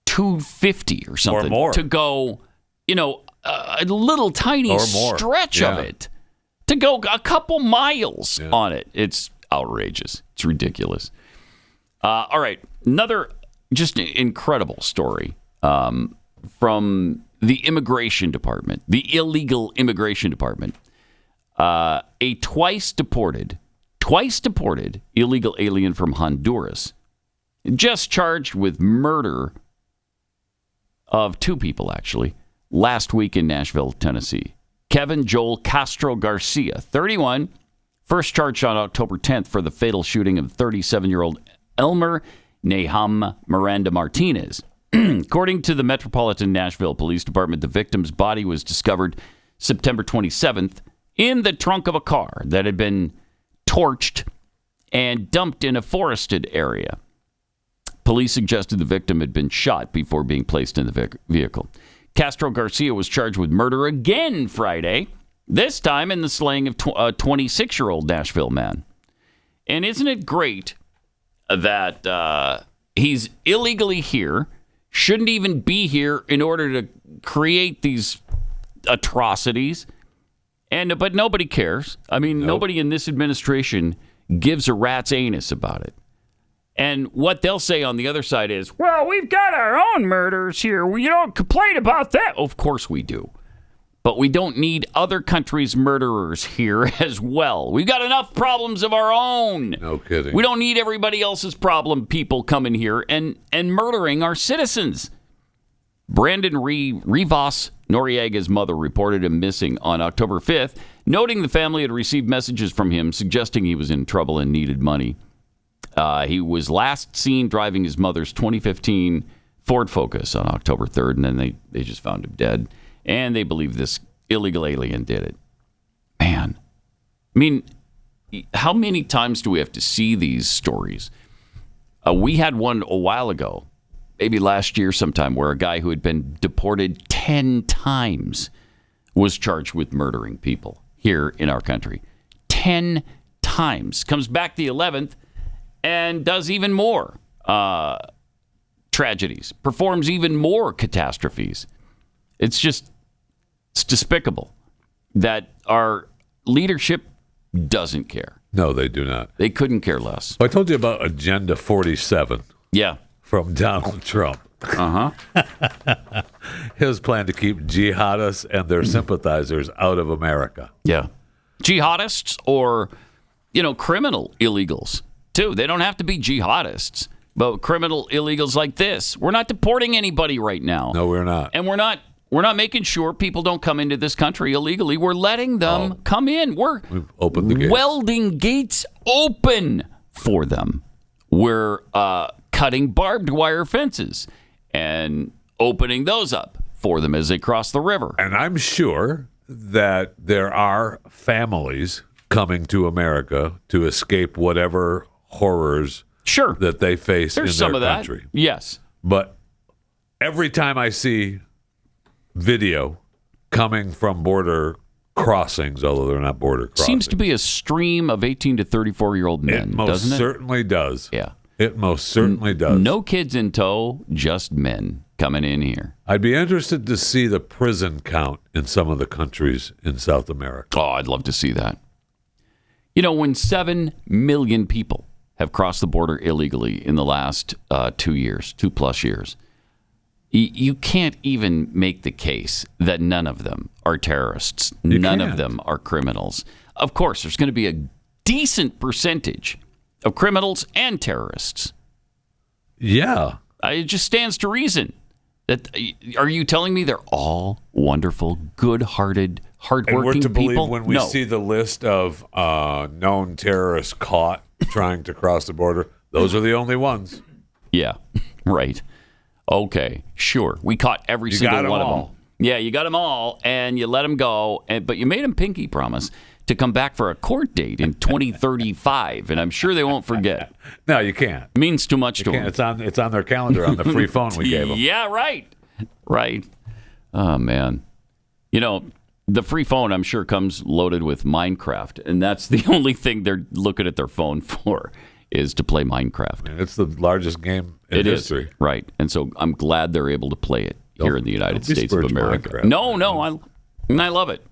$250 or something or more to go. A little tiny stretch of it to go a couple miles on it. It's outrageous. It's ridiculous. All right, another just incredible story from the immigration department, the illegal immigration department. A twice deported illegal alien from Honduras, just charged with murder of two people, actually, last week in Nashville, Tennessee. Kevin Joel Castro Garcia, 31, first charged on October 10th for the fatal shooting of 37-year-old Elmer Nahum Miranda Martinez. According to the Metropolitan Nashville Police Department, the victim's body was discovered September 27th in the trunk of a car that had been torched and dumped in a forested area. Police suggested the victim had been shot before being placed in the vehicle. Castro Garcia was charged with murder again Friday, this time in the slaying of a 26-year-old Nashville man. And isn't it great that he's illegally here, shouldn't even be here in order to create these atrocities, but nobody cares. I mean, Nobody in this administration gives a rat's anus about it. And what they'll say on the other side is, well, we've got our own murders here. We don't complain about that. Of course we do. But we don't need other countries' murderers here as well. We've got enough problems of our own. No kidding. We don't need everybody else's problem people coming here and murdering our citizens. Brandon Rivas Noriega's mother reported him missing on October 5th, noting the family had received messages from him suggesting he was in trouble and needed money. He was last seen driving his mother's 2015 Ford Focus on October 3rd, and then they just found him dead. And they believe this illegal alien did it. Man, I mean, how many times do we have to see these stories? We had one a while ago, maybe last year sometime, where a guy who had been deported 10 times was charged with murdering people here in our country. 10 times. Comes back the 11th and does even more tragedies, performs even more catastrophes. It's despicable that our leadership doesn't care. No, they do not. They couldn't care less. I told you about Agenda 47. Yeah. From Donald Trump. Uh-huh. His plan to keep jihadists and their sympathizers out of America. Yeah. Jihadists or, criminal illegals, too. They don't have to be jihadists, but criminal illegals like this. We're not deporting anybody right now. No, we're not. And we're not making sure people don't come into this country illegally. We're letting them come in. We've opened the gates. Welding gates open for them. We're cutting barbed wire fences and opening those up for them as they cross the river. And I'm sure that there are families coming to America to escape whatever horrors that they face There's in some their of country. That. Yes. But every time I see video coming from border crossings, although they're not border crossings. Seems to be a stream of 18 to 34-year-old men, it most doesn't it? Certainly does. Yeah. It most certainly does. No kids in tow, just men coming in here. I'd be interested to see the prison count in some of the countries in South America. Oh, I'd love to see that. When 7 million people have crossed the border illegally in the last 2+ years, you can't even make the case that none of them are terrorists. None of them are criminals. Of course, there's going to be a decent percentage of criminals and terrorists. Yeah. It just stands to reason. Are you telling me they're all wonderful, good-hearted, hardworking and we're to people? Believe when we see the list of known terrorists caught trying to cross the border, those are the only ones. Yeah, right. Okay, sure. We caught every single one of them. Yeah, you got them all, and you let them go, but you made them pinky promise to come back for a court date in 2035, and I'm sure they won't forget. No, you can't. It means too much to them. It's on their calendar on the free phone we gave them. Yeah, right. Oh, man. The free phone, I'm sure, comes loaded with Minecraft, and that's the only thing they're looking at their phone for, is to play Minecraft. And it's the largest game in history. Is, right. And so I'm glad they're able to play it here in the United States of America. Minecraft. No, I love it.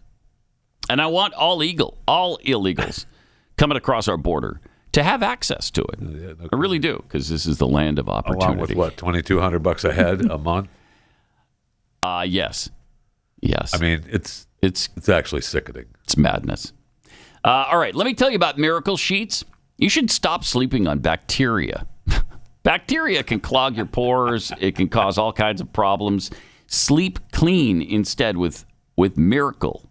And I want all illegals coming across our border to have access to it. Yeah, I really do, because this is the land of opportunity. Along with what, $2,200 a head a month? Yes. I mean, it's actually sickening. It's madness. All right, let me tell you about Miracle Sheets. You should stop sleeping on bacteria. Bacteria can clog your pores. It can cause all kinds of problems. Sleep clean instead with Miracle.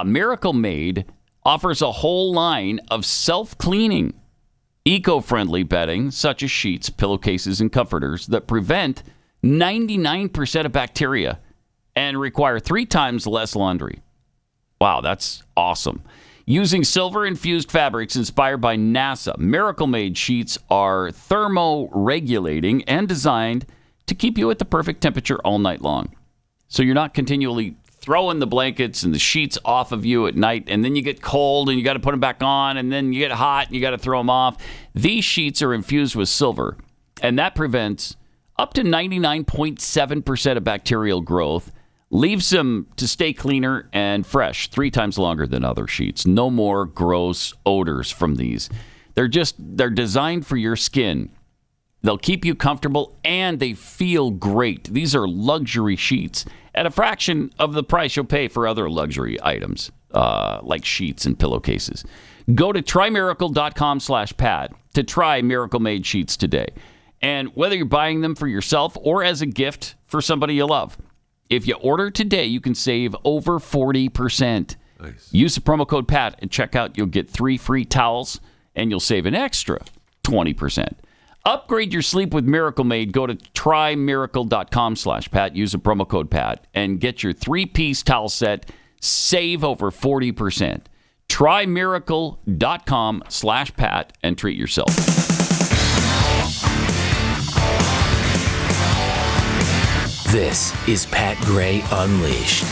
Miracle Made offers a whole line of self-cleaning Eco-friendly bedding, such as sheets, pillowcases, and comforters that prevent 99% of bacteria and require 3 times less laundry. Wow, that's awesome. Using silver-infused fabrics inspired by NASA, Miracle-Made sheets are thermoregulating and designed to keep you at the perfect temperature all night long. So you're not continually throwing the blankets and the sheets off of you at night, and then you get cold and you got to put them back on, and then you get hot and you got to throw them off. These sheets are infused with silver, and that prevents up to 99.7% of bacterial growth, leaves them to stay cleaner and fresh 3 times longer than other sheets. No more gross odors from these. They're designed for your skin. They'll keep you comfortable, and they feel great. These are luxury sheets at a fraction of the price you'll pay for other luxury items, like sheets and pillowcases. Go to trymiracle.com/Pat to try Miracle Made sheets today. And whether you're buying them for yourself or as a gift for somebody you love, if you order today, you can save over 40%. Nice. Use the promo code PAT at checkout. You'll get 3 free towels, and you'll save an extra 20%. Upgrade your sleep with Miracle Made. Go to trymiracle.com/Pat. Use the promo code PAT and get your 3-piece towel set. Save over 40%. Trymiracle.com/Pat and treat yourself. This is Pat Gray Unleashed.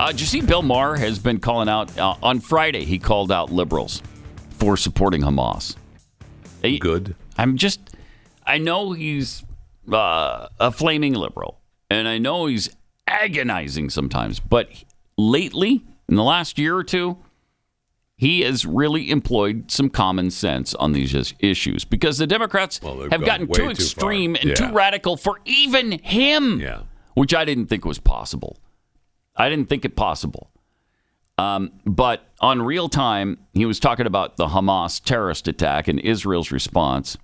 Did you see Bill Maher has been calling out, on Friday, he called out liberals for supporting Hamas. Good. I know he's a flaming liberal, and I know he's agonizing sometimes, but lately, in the last year or two, he has really employed some common sense on these issues because the Democrats have gotten too extreme and too radical for even him, which I didn't think was possible. I didn't think it possible. But on Real Time, he was talking about the Hamas terrorist attack and Israel's response.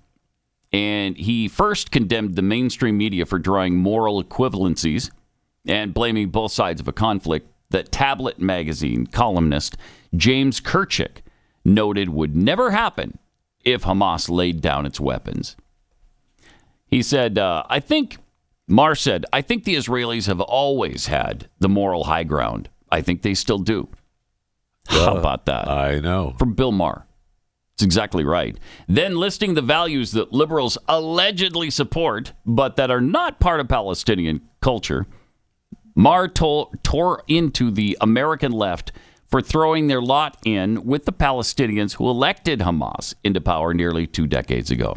And he first condemned the mainstream media for drawing moral equivalencies and blaming both sides of a conflict that Tablet magazine columnist James Kirchick noted would never happen if Hamas laid down its weapons. He said, Maher said, I think the Israelis have always had the moral high ground. I think they still do. How about that? I know. From Bill Maher. It's exactly right. Then listing the values that liberals allegedly support, but that are not part of Palestinian culture, Maher tore into the American left for throwing their lot in with the Palestinians who elected Hamas into power nearly 2 decades ago.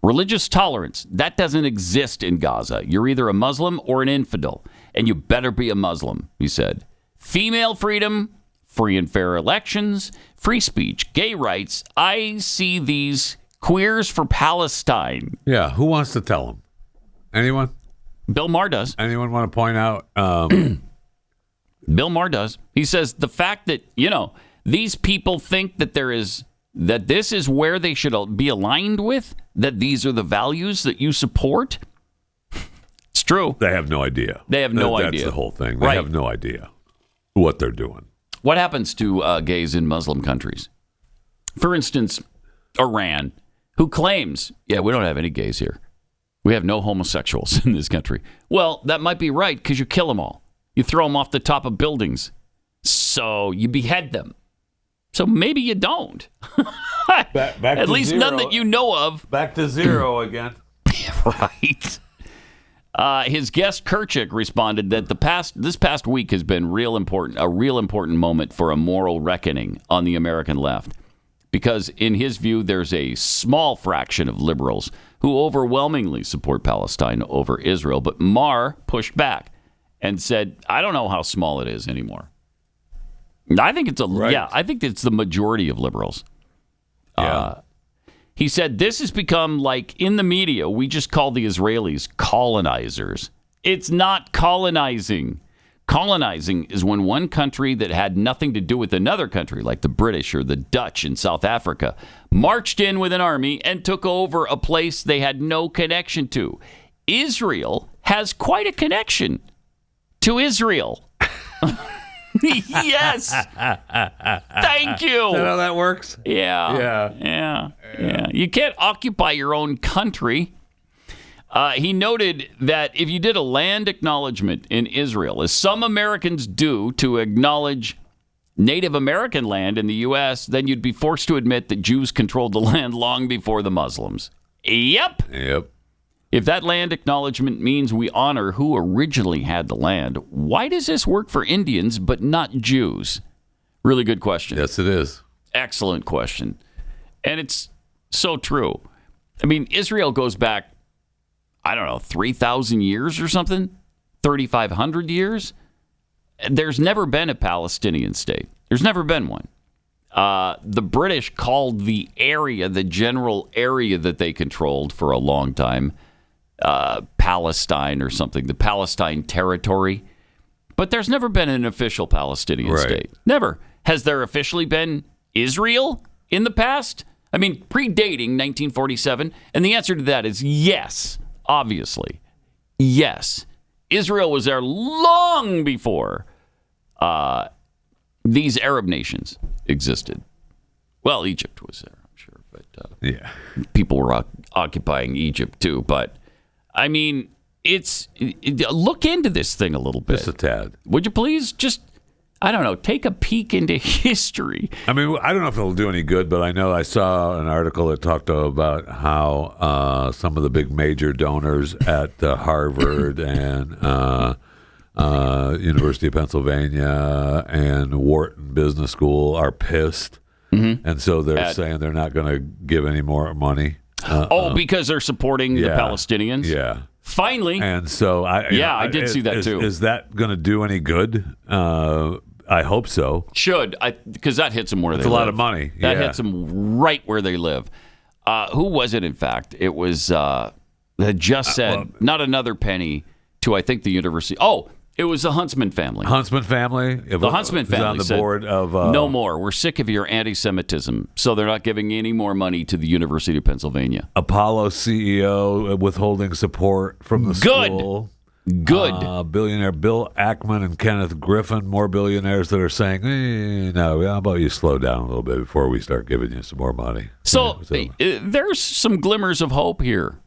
Religious tolerance, that doesn't exist in Gaza. You're either a Muslim or an infidel, and you better be a Muslim, he said. Female freedom, free and fair elections, free speech, gay rights. I see these queers for Palestine. Yeah, who wants to tell them? Anyone? Bill Maher does. Anyone want to point out? Bill Maher does. He says the fact that, these people think that that this is where they should be aligned with, that these are the values that you support. It's true. They have no idea. They have no idea. That's the whole thing. They have no idea what they're doing. What happens to gays in Muslim countries? For instance, Iran, who claims, we don't have any gays here. We have no homosexuals in this country. Well, that might be right because you kill them all. You throw them off the top of buildings. So you behead them. So maybe you don't. Back At to least zero. none that you know of. Back to zero again. Right. His guest Kirchick responded that this past week has been a real important moment for a moral reckoning on the American left. Because in his view, there's a small fraction of liberals who overwhelmingly support Palestine over Israel. But Maher pushed back and said, I don't know how small it is anymore. I think it's I think it's the majority of liberals. He said, this has become like in the media, we just call the Israelis colonizers. It's not colonizing. Colonizing is when one country that had nothing to do with another country, like the British or the Dutch in South Africa, marched in with an army and took over a place they had no connection to. Israel has quite a connection to Israel. Yes. Thank you. Is that how that works? Yeah. You can't occupy your own country. He noted that if you did a land acknowledgement in Israel, as some Americans do to acknowledge Native American land in the U.S., then you'd be forced to admit that Jews controlled the land long before the Muslims. Yep. If that land acknowledgement means we honor who originally had the land, why does this work for Indians but not Jews? Really good question. Yes, it is. Excellent question. And it's so true. I mean, Israel goes back, 3,000 years or something? 3,500 years? There's never been a Palestinian state. There's never been one. The British called the general area that they controlled for a long time, Palestine or something, the Palestine territory. But there's never been an official Palestinian state. Never. Has there officially been Israel in the past? I mean, predating 1947? And the answer to that is yes, obviously. Yes. Israel was there long before these Arab nations existed. Well, Egypt was there, I'm sure. But people were occupying Egypt too. But I mean, look into this thing a little bit. Just a tad. Would you please just, take a peek into history? I mean, I don't know if it'll do any good, but I know I saw an article that talked about how some of the big major donors at Harvard and University of Pennsylvania and Wharton Business School are pissed. Mm-hmm. And so they're saying they're not going to give any more money. Because they're supporting the Palestinians? Yeah. Finally. And so I did see that too. Is that going to do any good? I hope so. Should, because that hits them where they live. It's a lot of money. That hits them right where they live. Who was it, in fact? It was, that just said, not another penny to, I think, the university. Oh, it was the Huntsman family. The Huntsman family on the said, board of... no more. We're sick of your anti-Semitism, so they're not giving any more money to the University of Pennsylvania. Apollo CEO withholding support from the school. Good. Billionaire Bill Ackman and Kenneth Griffin, more billionaires that are saying, no, how about you slow down a little bit before we start giving you some more money. So there's some glimmers of hope here,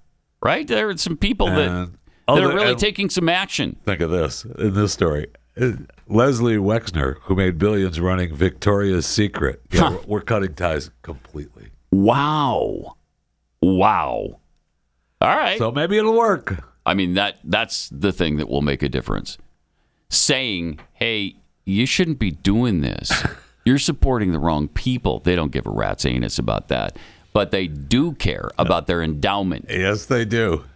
right? There are some people that are really taking some action. Think of this, in this story. Leslie Wexner, who made billions running Victoria's Secret. Yeah, we're cutting ties completely. Wow. All right. So maybe it'll work. I mean, that's the thing that will make a difference. Saying, hey, you shouldn't be doing this. You're supporting the wrong people. They don't give a rat's anus about that. But they do care about their endowment. Yes, they do.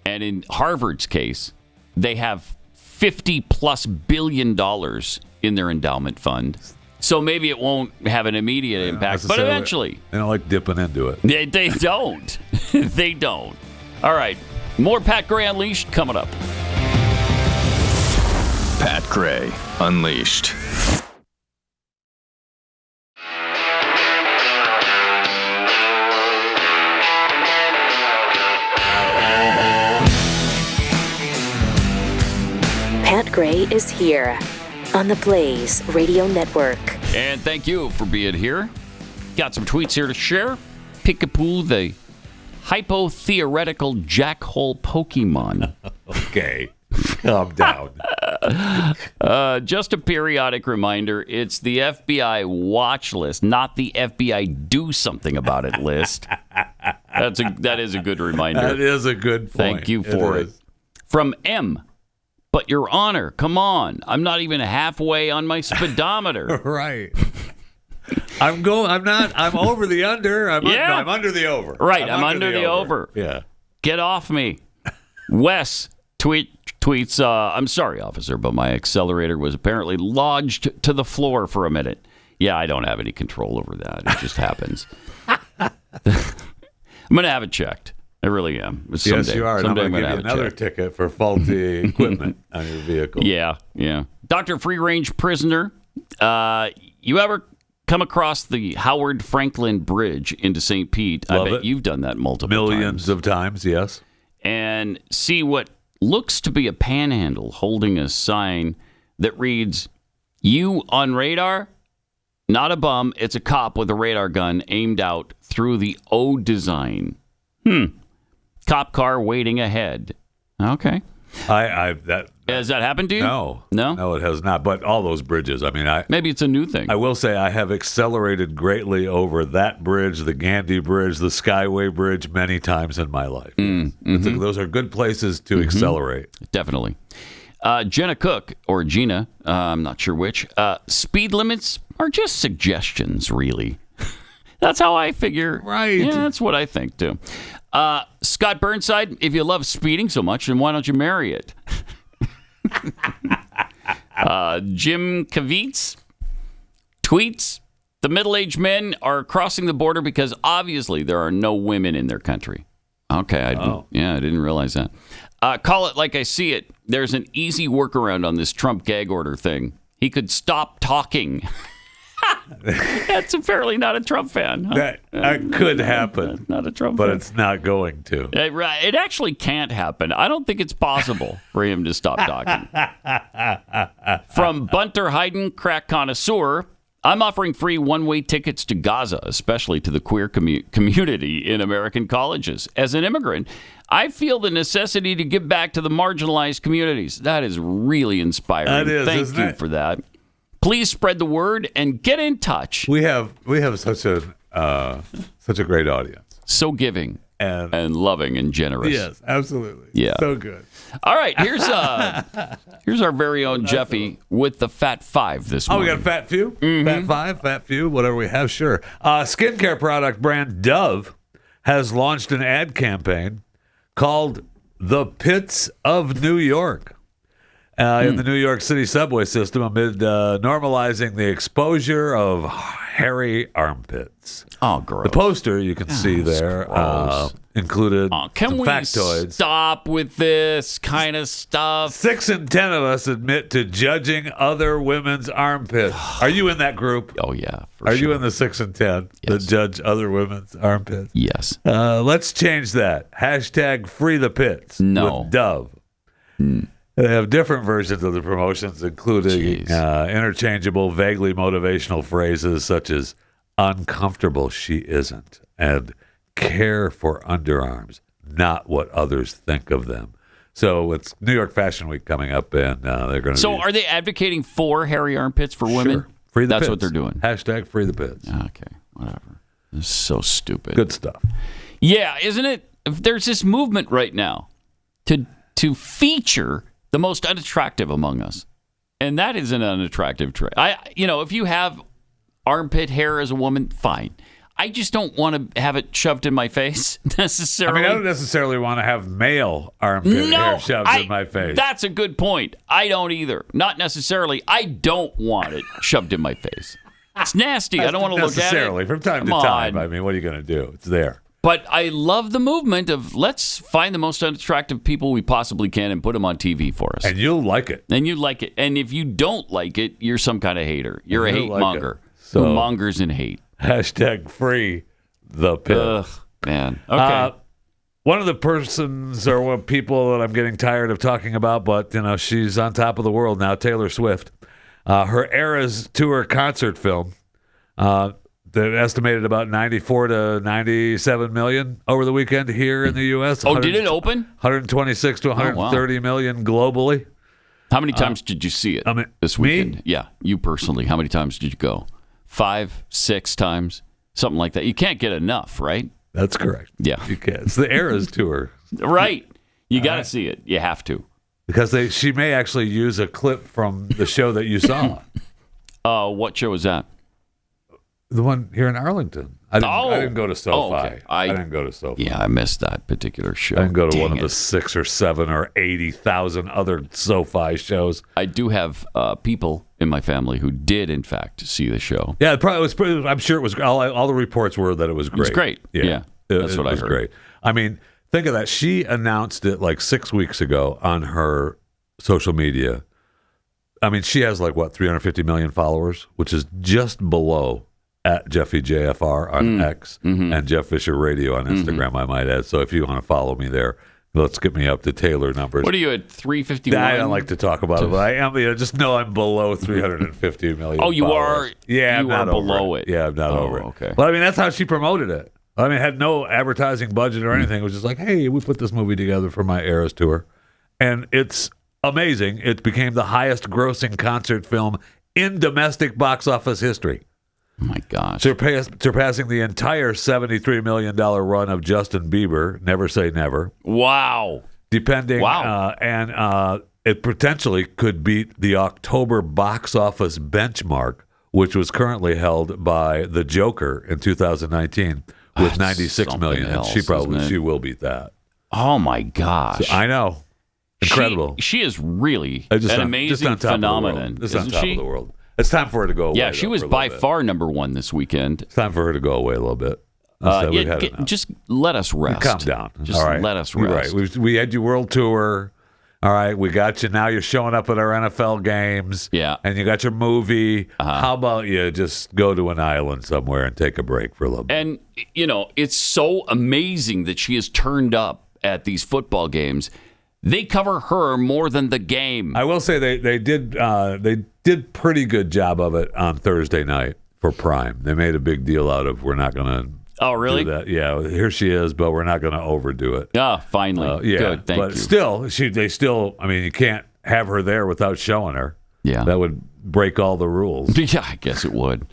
And in Harvard's case, they have $50+ billion in their endowment fund. So maybe it won't have an immediate impact, but eventually. They don't like dipping into it. They don't. They don't. All right. More Pat Gray Unleashed coming up. Pat Gray Unleashed. Pat Gray is here on the Blaze Radio Network. And thank you for being here. Got some tweets here to share. Peekapoo, the hypotheoretical jackhole Pokemon. Okay, calm down. Just a periodic reminder, it's the FBI watch list, not the FBI do something about it list. That is a good reminder. That is a good point. Thank you for it. From M. But Your Honor, come on. I'm not even halfway on my speedometer. Right. I'm over the under. I'm under the over. Right, I'm under the over. Yeah. Get off me. Wes tweets, I'm sorry, officer, but my accelerator was apparently lodged to the floor for a minute. Yeah, I don't have any control over that. It just happens. I'm going to have it checked. I really am. Someday, yes, you are. Someday I'm going to give you another ticket for faulty equipment on your vehicle. Yeah. Dr. Free Range Prisoner, you ever come across the Howard Franklin Bridge into St. Pete? I bet you've done that multiple times. Millions of times, yes. And see what looks to be a panhandle holding a sign that reads, You on radar? Not a bum. It's a cop with a radar gun aimed out through the O design. Cop car waiting ahead. Okay. Has that happened to you? No, it has not. But all those bridges, I mean, maybe it's a new thing. I will say I have accelerated greatly over that bridge, the Gandhi Bridge, the Skyway Bridge, many times in my life. Those are good places to accelerate. Definitely. Jenna Cook, or Gina, I'm not sure which, speed limits are just suggestions, really. That's how I figure. Right. Yeah, that's what I think, too. Scott Burnside, if you love speeding so much, then why don't you marry it? Jim Kavitz tweets, the middle-aged men are crossing the border because obviously there are no women in their country. Okay, I didn't realize that. Call it like I see it. There's an easy workaround on this Trump gag order thing. He could stop talking. That's apparently not a Trump fan. Huh? That could happen. Not a Trump but fan. It's not going to. It actually can't happen. I don't think it's possible for him to stop talking. From Bunter Hayden, crack connoisseur, I'm offering free one-way tickets to Gaza, especially to the queer community in American colleges. As an immigrant, I feel the necessity to give back to the marginalized communities. That is really inspiring. That is, Thank you for that. Please spread the word and get in touch. We have such a great audience. So giving and loving and generous. Yes, absolutely. Yeah. So good. All right, here's our very own Jeffy with the Fat Five this morning. We got a Fat Few? Fat Five? Fat Few? Whatever we have, sure. Skincare product brand Dove has launched an ad campaign called The Pits of New York. In the New York City subway system amid normalizing the exposure of hairy armpits. Oh, gross. The poster you can see there included can some we factoids. Stop with this kind of stuff? 6 in 10 of us admit to judging other women's armpits. Are you in that group? Oh, yeah. Are you in the 6 in 10 that judge other women's armpits? Yes. Let's change that. Hashtag free the pits with Dove. They have different versions of the promotions, including interchangeable, vaguely motivational phrases such as uncomfortable she isn't and care for underarms, not what others think of them. So it's New York Fashion Week coming up, and they're going to are they advocating for hairy armpits for women? Sure. Free the That's pits. what they're doing. Hashtag free the pits. Okay, whatever. This is so stupid. Good stuff. Yeah, isn't it? There's this movement right now to feature the most unattractive among us. And that is an unattractive trait. If you have armpit hair as a woman, fine. I just don't want to have it shoved in my face necessarily. I don't necessarily want to have male armpit hair shoved in my face. That's a good point. I don't either. Not necessarily. I don't want it shoved in my face. It's nasty. I don't want to look at it. Necessarily. From time to time. I mean, what are you going to do? It's there. But I love the movement of let's find the most unattractive people we possibly can and put them on TV for us. And you'll like it. And you like it. And if you don't like it, you're some kind of hater. You're a hate monger who mongers in hate. Hashtag free the pit. Ugh, man. Okay. One of the persons or people that I'm getting tired of talking about, but she's on top of the world now, Taylor Swift. Her Eras Tour concert film. They estimated about 94 to 97 million over the weekend here in the U.S. Oh, did it open? 126 to 130 million globally. How many times did you see it this weekend? Me? Yeah, you personally. How many times did you go? 5, 6 times? Something like that. You can't get enough, right? That's correct. Yeah. You can't. It's the Eras Tour. Right. You got to see it. You have to. Because she may actually use a clip from the show that you saw. What show was that? The one here in Arlington. I didn't go to SoFi. Oh, okay. I didn't go to SoFi. Yeah, I missed that particular show. I didn't go to one of the 6 or 7 or 80,000 other SoFi shows. I do have people in my family who did, in fact, see the show. Yeah, it was. I'm sure it was. All the reports were that it was great. It was great. Yeah, that's what I heard. It was great. I mean, think of that. She announced it like 6 weeks ago on her social media. I mean, she has 350 million followers, which is just below at Jeffy JFR on X and Jeff Fisher Radio on Instagram, I might add. So if you want to follow me there, Let's get me up to Taylor numbers. What are you at, 351? I don't like to talk about it, but I am. Just know I'm below 350 million. Oh, you followers. are? Yeah, you I'm not are below it. Yeah, I'm not over it. Okay. But I mean, that's how she promoted it. I mean, it had no advertising budget or anything. It was just like, hey, we put this movie together for my Eras tour. And it's amazing. It became the highest grossing concert film in domestic box office history. Oh, my gosh. Surpassing the entire $73 million run of Justin Bieber, Never Say Never. Wow. And it potentially could beat the October box office benchmark, which was currently held by The Joker in 2019 with 96 million. And she will beat that. Oh, my gosh. So, I know. Incredible. She is really an amazing phenomenon. It's on top of the world. It's time for her to go away. Yeah, she was by far number one this weekend. It's time for her to go away a little bit. Just let us rest. Calm down. Just all right. let us rest. Right. We had your world tour. All right, we got you. Now you're showing up at our NFL games. Yeah. And you got your movie. How about you just go to an island somewhere and take a break for a little bit? And, it's so amazing that she has turned up at these football games. They cover her more than the game. I will say they did pretty good job of it on Thursday night for Prime. They made a big deal out of we're not going to. Oh, really? Do that. Yeah, here she is, but we're not going to overdo it. Finally. Yeah, good. Thank you. But still, I mean, you can't have her there without showing her. Yeah. That would break all the rules. Yeah, I guess it would.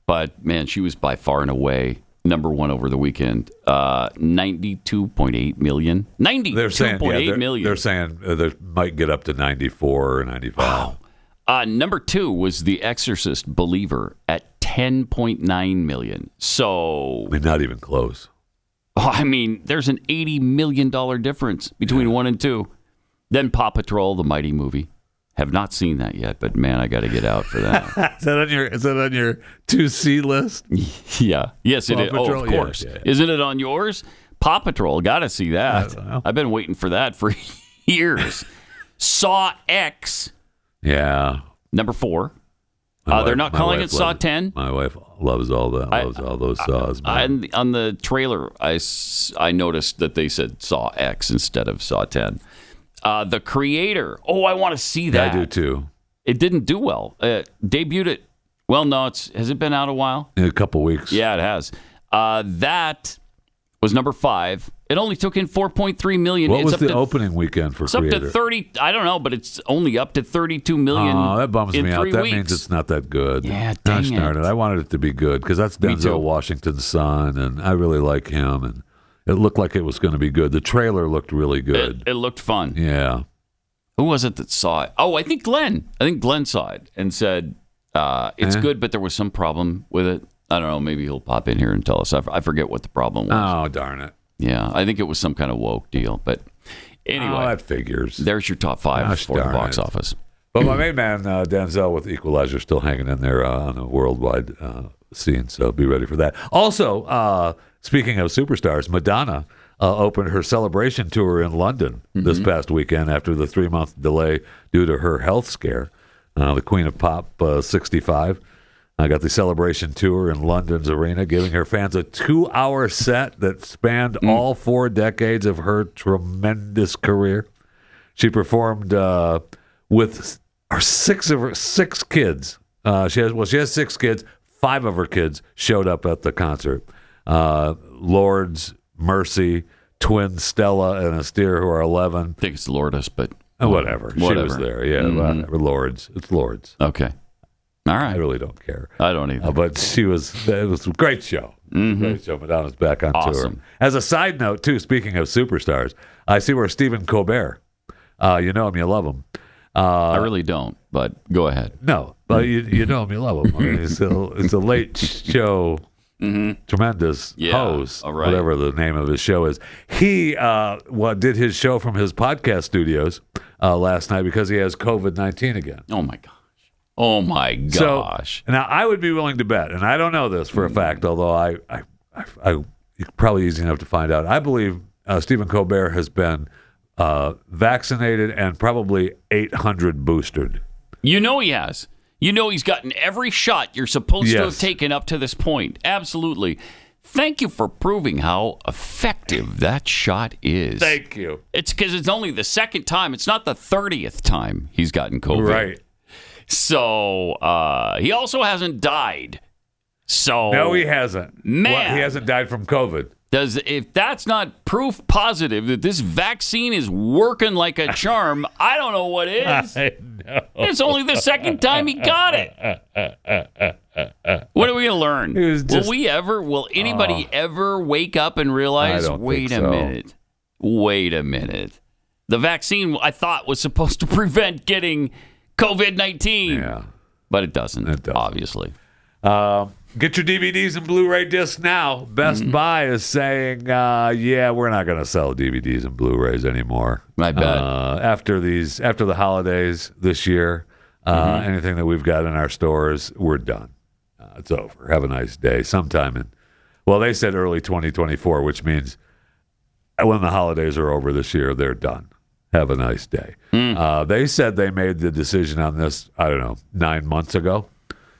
But, man, she was by far and away number one over the weekend. 92.8 million. 92.8 million. They're saying they might get up to 94 or 95. Wow. Number two was The Exorcist Believer at 10.9 million. So, I mean, not even close. I mean, there's an $80 million difference between one and two. Then Paw Patrol, the Mighty movie. Have not seen that yet, but man, I got to get out for that. Is that on your 2C list? Yeah. Yes, it is. Oh, of course. Yeah. Isn't it on yours? Paw Patrol. Got to see that. I've been waiting for that for years. Saw X. Yeah. Number 4. They're not calling it Saw 10. My wife loves all that. Loves all those Saws. On the trailer, I noticed that they said Saw X instead of Saw 10. The Creator. Oh, I want to see that. I do too. It didn't do well. Debuted it. Well, no, has it been out a while? In a couple weeks. Yeah, it has. That was number 5. It only took in 4.3 million. What was the opening weekend for Creator? It's up to 30. I don't know, but it's only up to 32 million. Oh, that bums me out. 3 That weeks. means it's not that good. Yeah, dang Gosh darn it. I wanted it to be good because that's Denzel Washington's son, and I really like him, and it looked like it was going to be good. The trailer looked really good. It looked fun. Yeah. Who was it that saw it? Oh, I think Glenn. Glenn saw it and said it's good, but there was some problem with it. I don't know. Maybe he'll pop in here and tell us. I forget what the problem was. Oh, darn it. Yeah, I think it was some kind of woke deal. But anyway, that figures. There's your top 5 for the box office. But my main man, Denzel, with Equalizer, still hanging in there on a worldwide scene. So be ready for that. Also, speaking of superstars, Madonna opened her celebration tour in London this past weekend after the 3-month delay due to her health scare. The Queen of Pop, 65. I got the celebration tour in London's arena, giving her fans a 2-hour set that spanned all 4 decades of her tremendous career. She performed with her 6 kids. She has 6 kids. 5 of her kids showed up at the concert. Lourdes, Mercy, twins Stella and Astaire, who are 11. I think it's Lourdes, but whatever. She was there. Yeah, whatever. Lourdes. It's Lourdes. Okay. All right. I really don't care. I don't either. But it was a great show. Great show. Madonna's back on tour. As a side note, too, speaking of superstars, I see where Stephen Colbert, you know him, you love him. I really don't, but go ahead. No, but you know him, you love him. I mean, it's a late show, tremendous host, whatever the name of his show is. He did his show from his podcast studios last night because he has COVID-19 again. Oh, my God. Oh my gosh! So, now I would be willing to bet, and I don't know this for a fact, although I probably easy enough to find out. I believe Stephen Colbert has been vaccinated and probably 800 boosted. You know he has. You know he's gotten every shot you're supposed to have taken up to this point. Absolutely. Thank you for proving how effective that shot is. Thank you. It's because it's only the second time. It's not the 30th time he's gotten COVID. Right. So he also hasn't died. So No, he hasn't. Man. He hasn't died from COVID. If that's not proof positive that this vaccine is working like a charm, I don't know what is. I know. It's only the second time he got it. What are we going to learn? Will anybody ever wake up and realize, wait a minute. The vaccine I thought was supposed to prevent getting COVID-19. Yeah. But it doesn't. Obviously. Get your DVDs and Blu-ray discs now. Best Buy is saying, we're not going to sell DVDs and Blu-rays anymore. I bet. After the holidays this year, anything that we've got in our stores, we're done. It's over. Have a nice day. Sometime they said early 2024, which means when the holidays are over this year, they're done. Have a nice day. They said they made the decision on this, 9 months ago.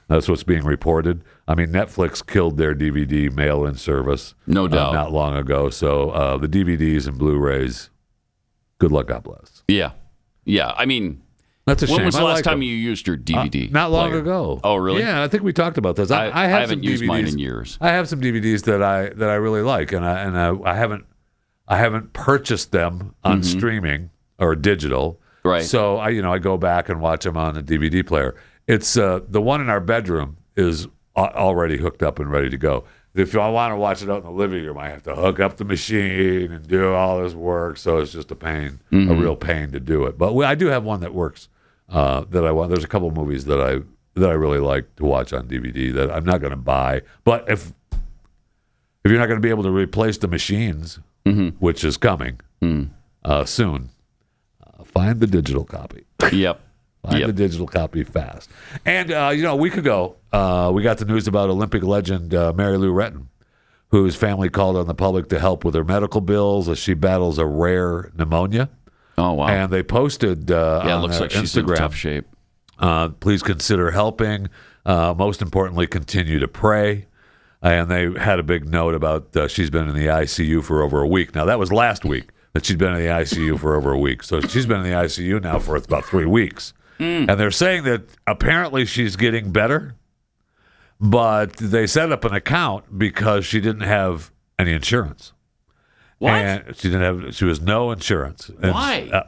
That's what's being reported. I mean, Netflix killed their DVD mail-in service. No doubt. Not long ago. So the DVDs and Blu-rays, good luck, God bless. Yeah. I mean, that's a shame. When was the last time them. you used your DVD? Not long player? ago. Oh, really? Yeah, I think we talked about this. I haven't some used DVDs, mine in years. I have some DVDs that I really like, and I haven't purchased them on streaming or digital. Right. So I go back and watch them on a DVD player. It's the one in our bedroom is already hooked up and ready to go. If I want to watch it out in the living room, I have to hook up the machine and do all this work. So it's just a pain, a real pain to do it. But I do have one that works that I want. There's a couple of movies that I really like to watch on DVD that I'm not going to buy. But if you're not going to be able to replace the machines, which is coming soon, find the digital copy. Yep. Find the digital copy fast. And, a week ago, we got the news about Olympic legend Mary Lou Retton, whose family called on the public to help with her medical bills as she battles a rare pneumonia. Oh, wow. And they posted on it looks like Instagram, she's in tough shape. Please consider helping. Most importantly, continue to pray. And they had a big note about she's been in the ICU for over a week. Now, that was last week that she'd been in the ICU for over a week. So she's been in the ICU now for about 3 weeks. And they're saying that apparently she's getting better, but they set up an account because she didn't have any insurance. What? And she was no insurance. And why?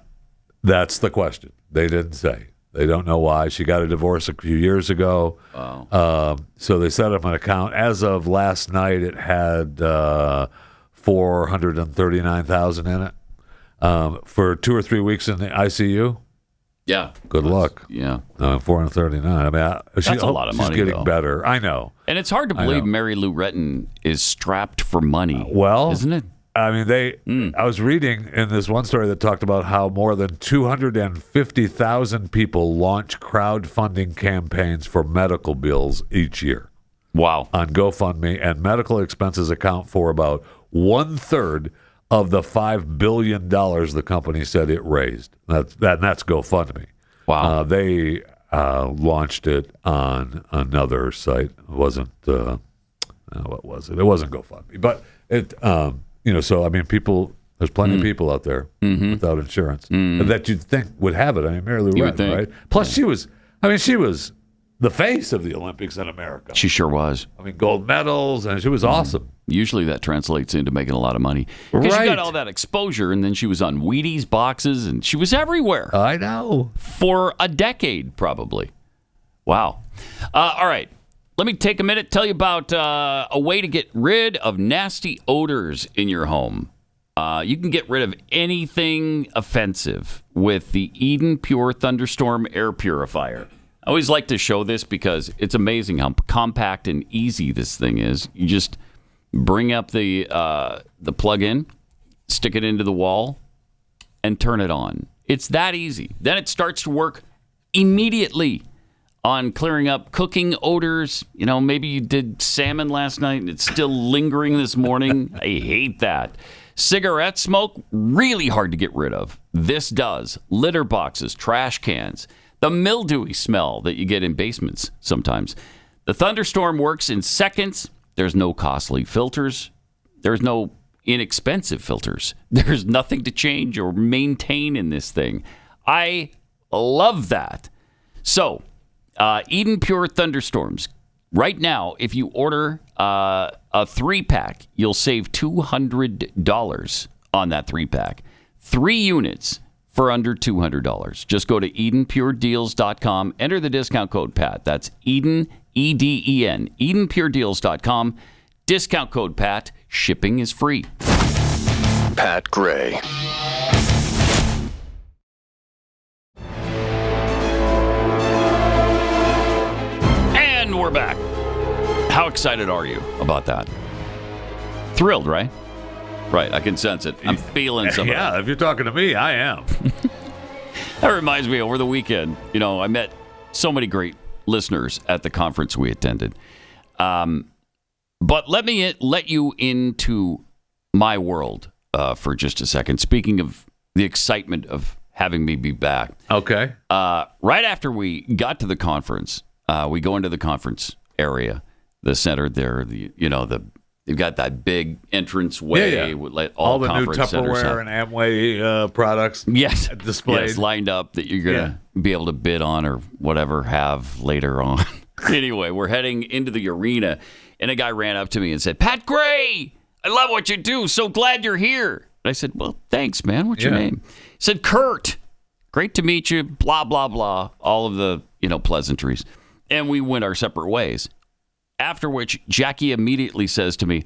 That's the question. They didn't say. They don't know why. She got a divorce a few years ago. Oh. So they set up an account. As of last night, it had $439,000 in it. For 2 or 3 weeks in the ICU. Yeah. Good luck. Yeah. 439. I mean, that's a lot of money. She's getting better. I know. And it's hard to believe Mary Lou Retton is strapped for money. Isn't it? I mean, I was reading in this one story that talked about how more than 250,000 people launch crowdfunding campaigns for medical bills each year. Wow. On GoFundMe, and medical expenses account for about 1/3 of the $5 billion the company said it raised. That's GoFundMe. Wow. They launched it on another site. It wasn't, what was it? It wasn't GoFundMe. But it, so, I mean, there's plenty of people out there without insurance that you'd think would have it. I mean, Mary Lou Retton, right? Plus, she was the face of the Olympics in America. She sure was. I mean, gold medals, and she was awesome. Usually that translates into making a lot of money. Because she got all that exposure, and then she was on Wheaties boxes, and she was everywhere. I know. For a decade, probably. Wow. All right. Let me take a minute, tell you about a way to get rid of nasty odors in your home. You can get rid of anything offensive with the Eden Pure Thunderstorm Air Purifier. I always like to show this because it's amazing how compact and easy this thing is. You just bring up the plug-in, stick it into the wall, and turn it on. It's that easy. Then it starts to work immediately on clearing up cooking odors. You know, maybe you did salmon last night and it's still lingering this morning. I hate that. Cigarette smoke, really hard to get rid of. This does. Litter boxes, trash cans, the mildewy smell that you get in basements sometimes. The Thunderstorm works in seconds. There's no costly filters. There's no inexpensive filters. There's nothing to change or maintain in this thing. I love that. So, Eden Pure Thunderstorms. Right now, if you order a 3-pack, you'll save $200 on that 3-pack. 3 units for under $200. Just go to EdenPureDeals.com. Enter the discount code PAT. That's Eden, E-D-E-N, EdenPureDeals.com. Discount code PAT. Shipping is free. Pat Gray. And we're back. How excited are you about that? Thrilled, right? Right, I can sense it. I'm feeling something. Yeah, if you're talking to me, I am. That reminds me, over the weekend, I met so many great listeners at the conference we attended. But let me let you into my world for just a second. Speaking of the excitement of having me be back. Okay. Right after we got to the conference, we go into the conference area, the center there. You've got that big entrance way with all the new centers Tupperware and Amway products. Yes, displayed. Yes, lined up that you're gonna be able to bid on or whatever have later on. Anyway, we're heading into the arena, and a guy ran up to me and said, "Pat Gray, I love what you do. So glad you're here." And I said, "Well, thanks, man. What's your name?" He said, "Kurt. Great to meet you." Blah blah blah. All of the pleasantries, and we went our separate ways. After which, Jackie immediately says to me,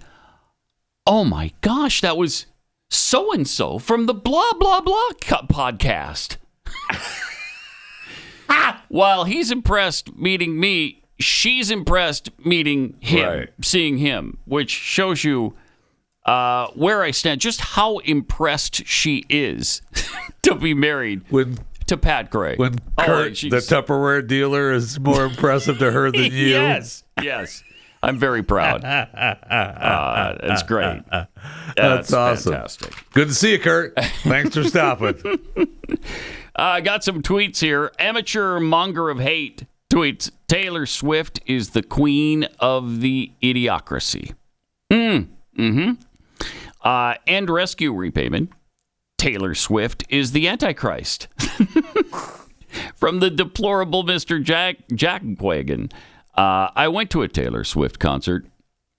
"Oh my gosh, that was so-and-so from the blah, blah, blah podcast." While he's impressed meeting me, she's impressed meeting him, seeing him, which shows you where I stand, just how impressed she is to be married to Pat Gray. When Kurt, the Tupperware dealer, is more impressive to her than you. Yes. I'm very proud. That's great. That's awesome. Fantastic. Good to see you, Kurt. Thanks for stopping. I got some tweets here. Amateur Monger of Hate tweets, "Taylor Swift is the queen of the idiocracy." And Rescue Repayment, "Taylor Swift is the Antichrist." From the deplorable Mr. Jackwagon, "I went to a Taylor Swift concert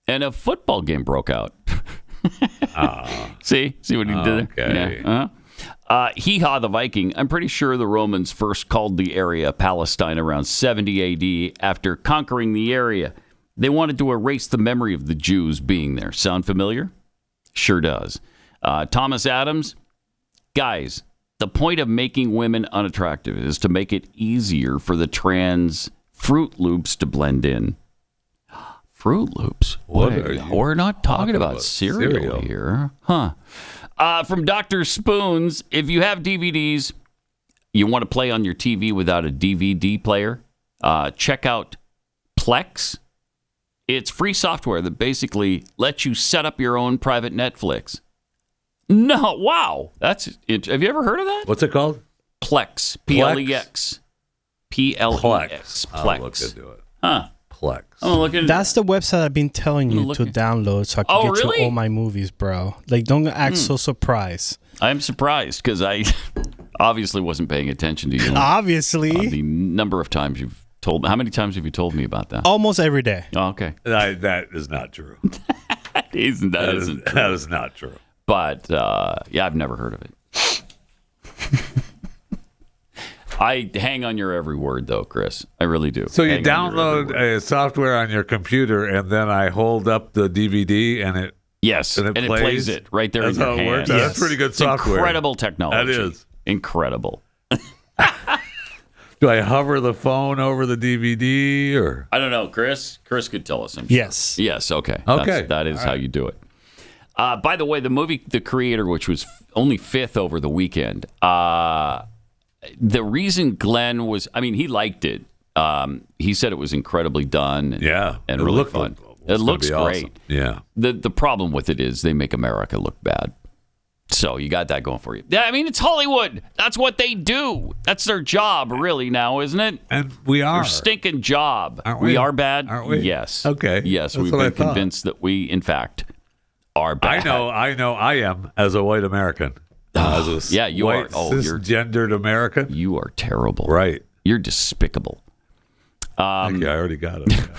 and a football game broke out." See what he did there? Okay. Yeah. Hee Haw the Viking, "I'm pretty sure the Romans first called the area Palestine around 70 AD after conquering the area. They wanted to erase the memory of the Jews being there. Sound familiar? Sure does." Thomas Adams, "Guys, the point of making women unattractive is to make it easier for the trans Fruit Loops to blend in." Fruit Loops? We're not talking about cereal here. Huh. From Dr. Spoons, "If you have DVDs you want to play on your TV without a DVD player, check out Plex. It's free software that basically lets you set up your own private Netflix." No, wow. Have you ever heard of that? What's it called? Plex. P-L-E-X. P-L-E-X. Plex. I'll look into it. Huh. Plex. That's the website I've been telling you to download so I can get you all my movies, bro. Like, don't act so surprised. I'm surprised because I obviously wasn't paying attention to you. Obviously. The number of times you've told me. How many times have you told me about that? Almost every day. Oh, okay. That is not true. That isn't true. That is not true. But, I've never heard of it. I hang on your every word, though, Chris. I really do. So you download a software on your computer, and then I hold up the DVD, and it and it plays it right there in your hand. Works. Yes. That's pretty good software. Incredible technology. That is incredible. Do I hover the phone over the DVD, or I don't know, Chris? Chris could tell us. Yes. Yes. Okay. Okay. That is how you do it. By the way, the movie The Creator, which was only 5th over the weekend. The reason Glenn was, he liked it. He said it was incredibly done. And really fun. It looks great. Awesome. Yeah. The problem with it is they make America look bad. So you got that going for you. Yeah, I mean, it's Hollywood. That's what they do. That's their job, really, now, isn't it? And we are. Their stinking job. Aren't we? We are bad? Aren't we? Yes. Okay. Yes, That's we've what been I thought. convinced that we, in fact, are bad. I know I am as a white American. As a yeah, you white, are. Oh, you're cisgendered American. You are terrible. Right. You're despicable. Thank you. I already got it.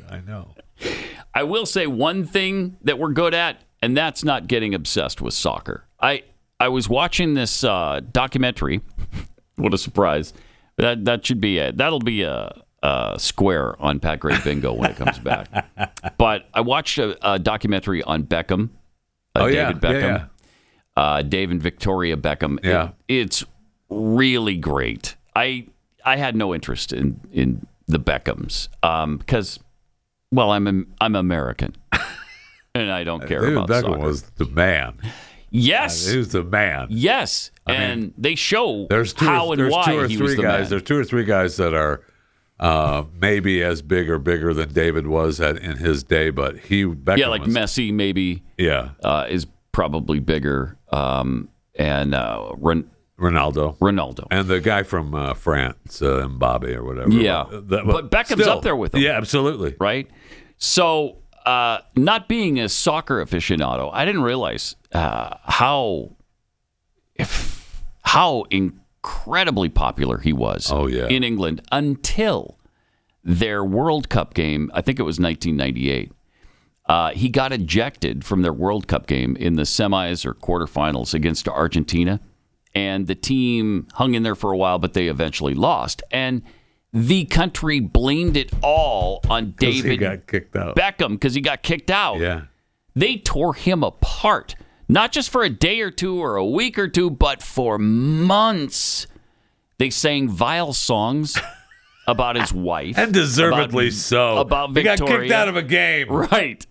I know. I will say one thing that we're good at, and that's not getting obsessed with soccer. I was watching this documentary. What a surprise! That should be that'll be a square on Pat Gray Bingo when it comes back. But I watched a documentary on Beckham, David Beckham, Dave and Victoria Beckham. Yeah, it's really great. I had no interest in the Beckhams because, well, I'm American, and I don't care David about Beckham soccer. was the man. Yes, he was the man. Yes, I mean, they show there's how and why he was the man. There's 2 or 3 guys that are maybe as big or bigger than David was in his day, but Beckham like was, Messi maybe. Yeah, is probably bigger, and Ronaldo, and the guy from France, Mbappe or whatever. Yeah, but Beckham's still, up there with him. Yeah, absolutely. Right. So, not being a soccer aficionado, I didn't realize how incredibly popular he was. Oh, yeah. In England until their World Cup game. I think it was 1998. He got ejected from their World Cup game in the semis or quarterfinals against Argentina, and the team hung in there for a while, but they eventually lost. And the country blamed it all on David he got kicked out. Beckham because he got kicked out. Yeah. They tore him apart, not just for a day or two or a week or two, but for months. They sang vile songs about his wife. And deservedly so. About Victoria. He got kicked out of a game. Right.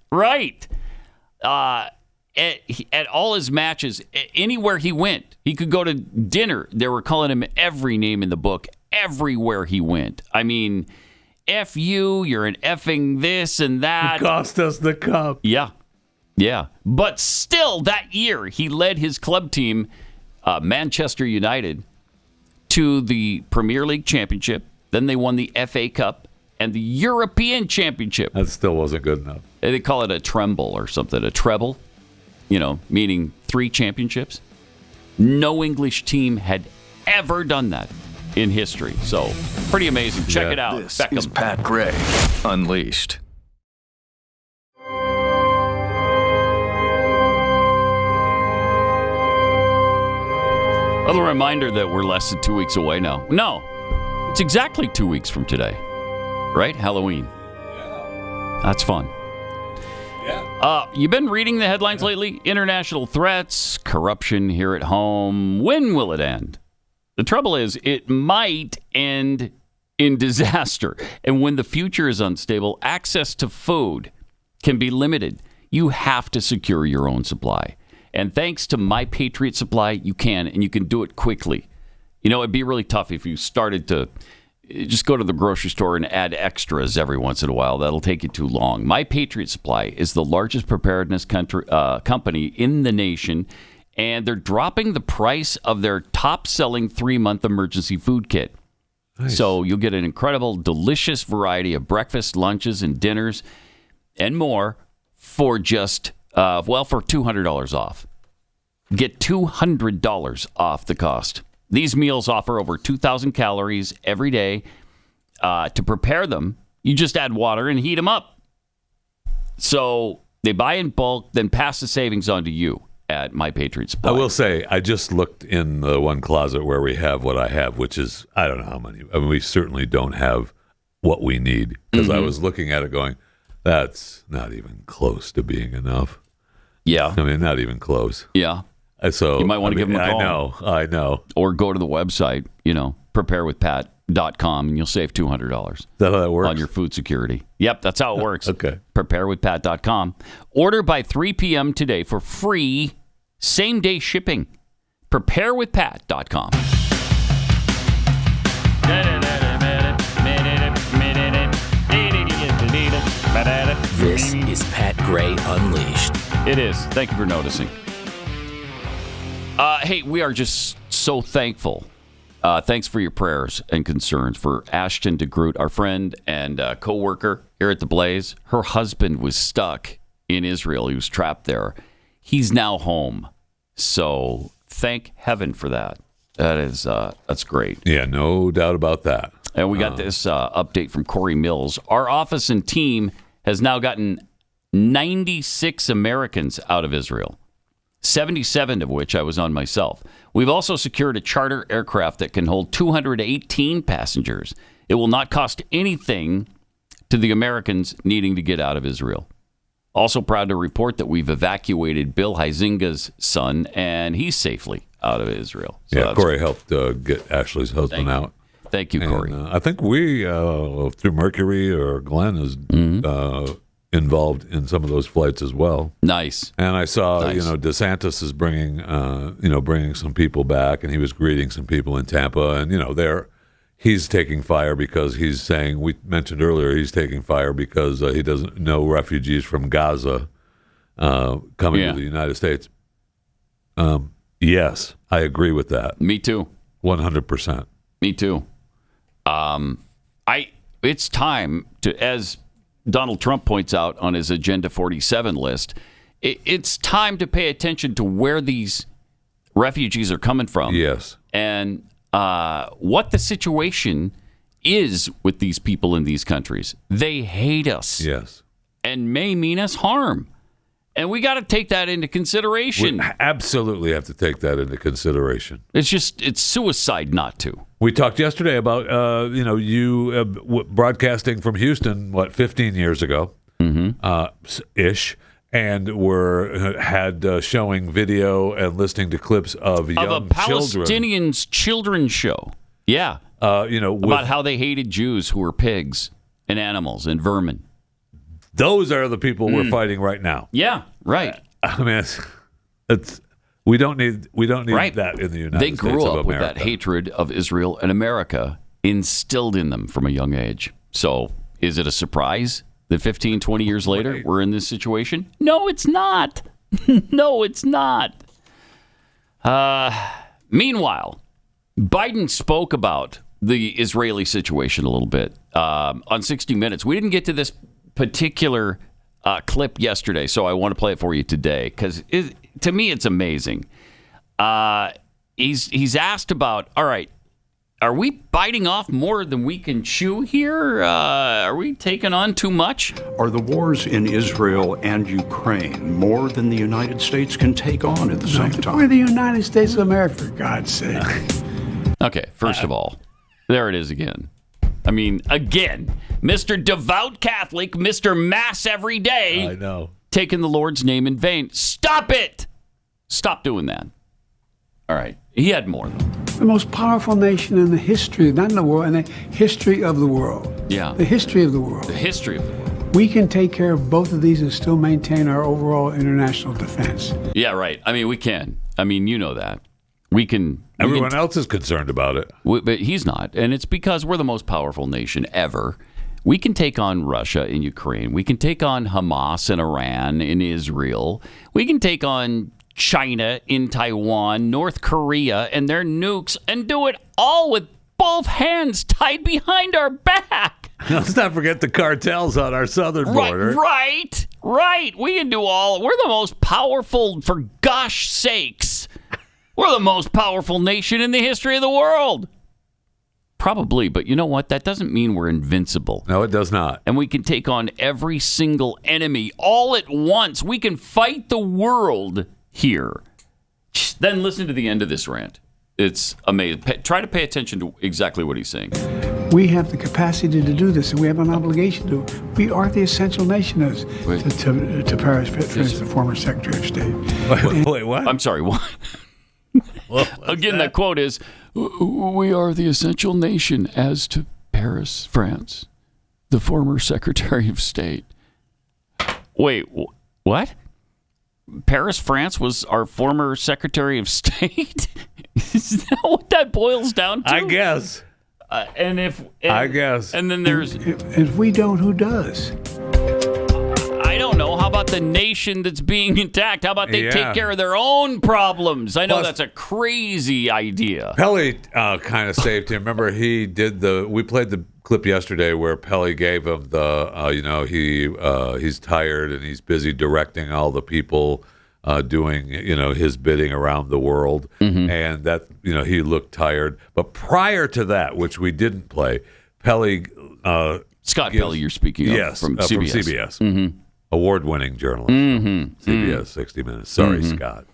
At all his matches, anywhere he went, he could go to dinner. They were calling him every name in the book everywhere he went. I mean, F you, you're an effing this and that. It cost us the cup. Yeah. But still, that year, he led his club team, Manchester United, to the Premier League Championship. Then they won the FA Cup and the European Championship. That still wasn't good enough. They call it a tremble or something, a treble, meaning 3 championships. No English team had ever done that in history. So, pretty amazing. Check it out. This Beckham. is Pat Gray Unleashed. Another reminder that we're less than 2 weeks away now. No, it's exactly 2 weeks from today. Right? Halloween. Yeah. That's fun. Yeah. You've been reading the headlines lately? International threats, corruption here at home. When will it end? The trouble is, it might end in disaster. And when the future is unstable, access to food can be limited. You have to secure your own supply. And thanks to My Patriot Supply, you can, and you can do it quickly. It'd be really tough if you started to just go to the grocery store and add extras every once in a while. That'll take you too long. My Patriot Supply is the largest preparedness company in the nation, and they're dropping the price of their top-selling 3-month emergency food kit. Nice. So you'll get an incredible, delicious variety of breakfast, lunches, and dinners, and more for just, for $200 off. Get $200 off the cost. These meals offer over 2,000 calories every day. To prepare them, you just add water and heat them up. So they buy in bulk, then pass the savings on to you at My Patriot Supply. I will say, I just looked in the one closet where we have what I have, which is, I don't know how many. I mean, we certainly don't have what we need, because I was looking at it going, that's not even close to being enough. Yeah. I mean, not even close. Yeah. So you might want to give them a call. I know. Or go to the website, preparewithpat.com, and you'll save $200. Is that how that works? On your food security. Yep, that's how it works. Okay. Preparewithpat.com. Order by 3 p.m. today for free same-day shipping. Preparewithpat.com. This is Pat Gray Unleashed. It is. Thank you for noticing. Hey, we are just so thankful. Thanks for your prayers and concerns for Ashton DeGroot, our friend and co-worker here at The Blaze. Her husband was stuck in Israel. He was trapped there. He's now home. So thank heaven for that. That's great. Yeah, no doubt about that. And we got this update from Corey Mills. Our office and team has now gotten 96 Americans out of Israel, 77 of which I was on myself. We've also secured a charter aircraft that can hold 218 passengers. It will not cost anything to the Americans needing to get out of Israel. Also proud to report that we've evacuated Bill Huizinga's son, and he's safely out of Israel. So Corey helped get Ashley's husband out. Thank you, Corey. I think we, through Mercury or Glenn, is involved in some of those flights as well. Nice. And I saw, DeSantis is bringing some people back, and he was greeting some people in Tampa, and he's taking fire because he's saying, we mentioned earlier, he's taking fire because he doesn't know refugees from Gaza coming to the United States. Yes, I agree with that. Me too. 100%. Me too. It's time to, as Donald Trump points out on his Agenda 47 list, it's time to pay attention to where these refugees are coming from. Yes. And what the situation is with these people in these countries. They hate us. Yes. And may mean us harm. And we got to take that into consideration. We absolutely have to take that into consideration. It's suicide not to. We talked yesterday about, you broadcasting from Houston, 15 years ago, ish, and had showing video and listening to clips of young a Palestinians children's show. Yeah. About how they hated Jews who were pigs and animals and vermin. Those are the people we're fighting right now. Yeah, right. I mean, it's we don't need that in the United States of America. They grew up with that hatred of Israel and America instilled in them from a young age. So is it a surprise that 15, 20 years later we're in this situation? No, it's not. No, it's not. Meanwhile, Biden spoke about the Israeli situation a little bit on 60 Minutes. We didn't get to this particular clip yesterday, so I want to play it for you today because to me it's amazing. He's asked about, all right, are we biting off more than we can chew here? Are we taking on too much? Are the wars in Israel and Ukraine more than the United States can take on at the same time? We're the United States of America, for God's sake. Okay, first of all, there it is again. I mean, again, Mr. Devout Catholic, Mr. Mass every day. I know. Taking the Lord's name in vain. Stop it! Stop doing that. All right. He had more. The most powerful nation in the history, not in the world, in the history of the world. Yeah. The history of the world. The history of the world. We can take care of both of these and still maintain our overall international defense. Yeah, right. I mean, we can. I mean, you know that. We can. Everyone else is concerned about it. But he's not. And it's because we're the most powerful nation ever. We can take on Russia in Ukraine. We can take on Hamas in Iran, in Israel. We can take on China in Taiwan, North Korea, and their nukes, and do it all with both hands tied behind our back. Let's not forget the cartels on our southern border. Right. We can do all. We're the most powerful, for gosh sakes. We're the most powerful nation in the history of the world. Probably, but you know what? That doesn't mean we're invincible. No, it does not. And we can take on every single enemy all at once. We can fight the world here. Then listen to the end of this rant. It's amazing. Try to pay attention to exactly what he's saying. We have the capacity to do this, and we have an obligation to. We are the essential nation, as to Paris, the former Secretary of State. Wait, what? I'm sorry, what? Well, again, that quote is, we are the essential nation as to Paris, France, the former Secretary of State. Wait, what? Paris, France was our former Secretary of State? Is that what that boils down to? I guess. I guess. And then there's... If we don't, who does? I don't know. How about about the nation that's being attacked? How about they take care of their own problems? I know that's a crazy idea. Pelly kind of saved him. Remember, we played the clip yesterday where Pelly gave him he's tired and he's busy directing all the people doing, his bidding around the world. And that, he looked tired. But prior to that, which we didn't play, Pelly... Scott Pelly, you're speaking of, yes, from CBS. From CBS. Award-winning journalist. CBS 60 Minutes. Sorry, Scott.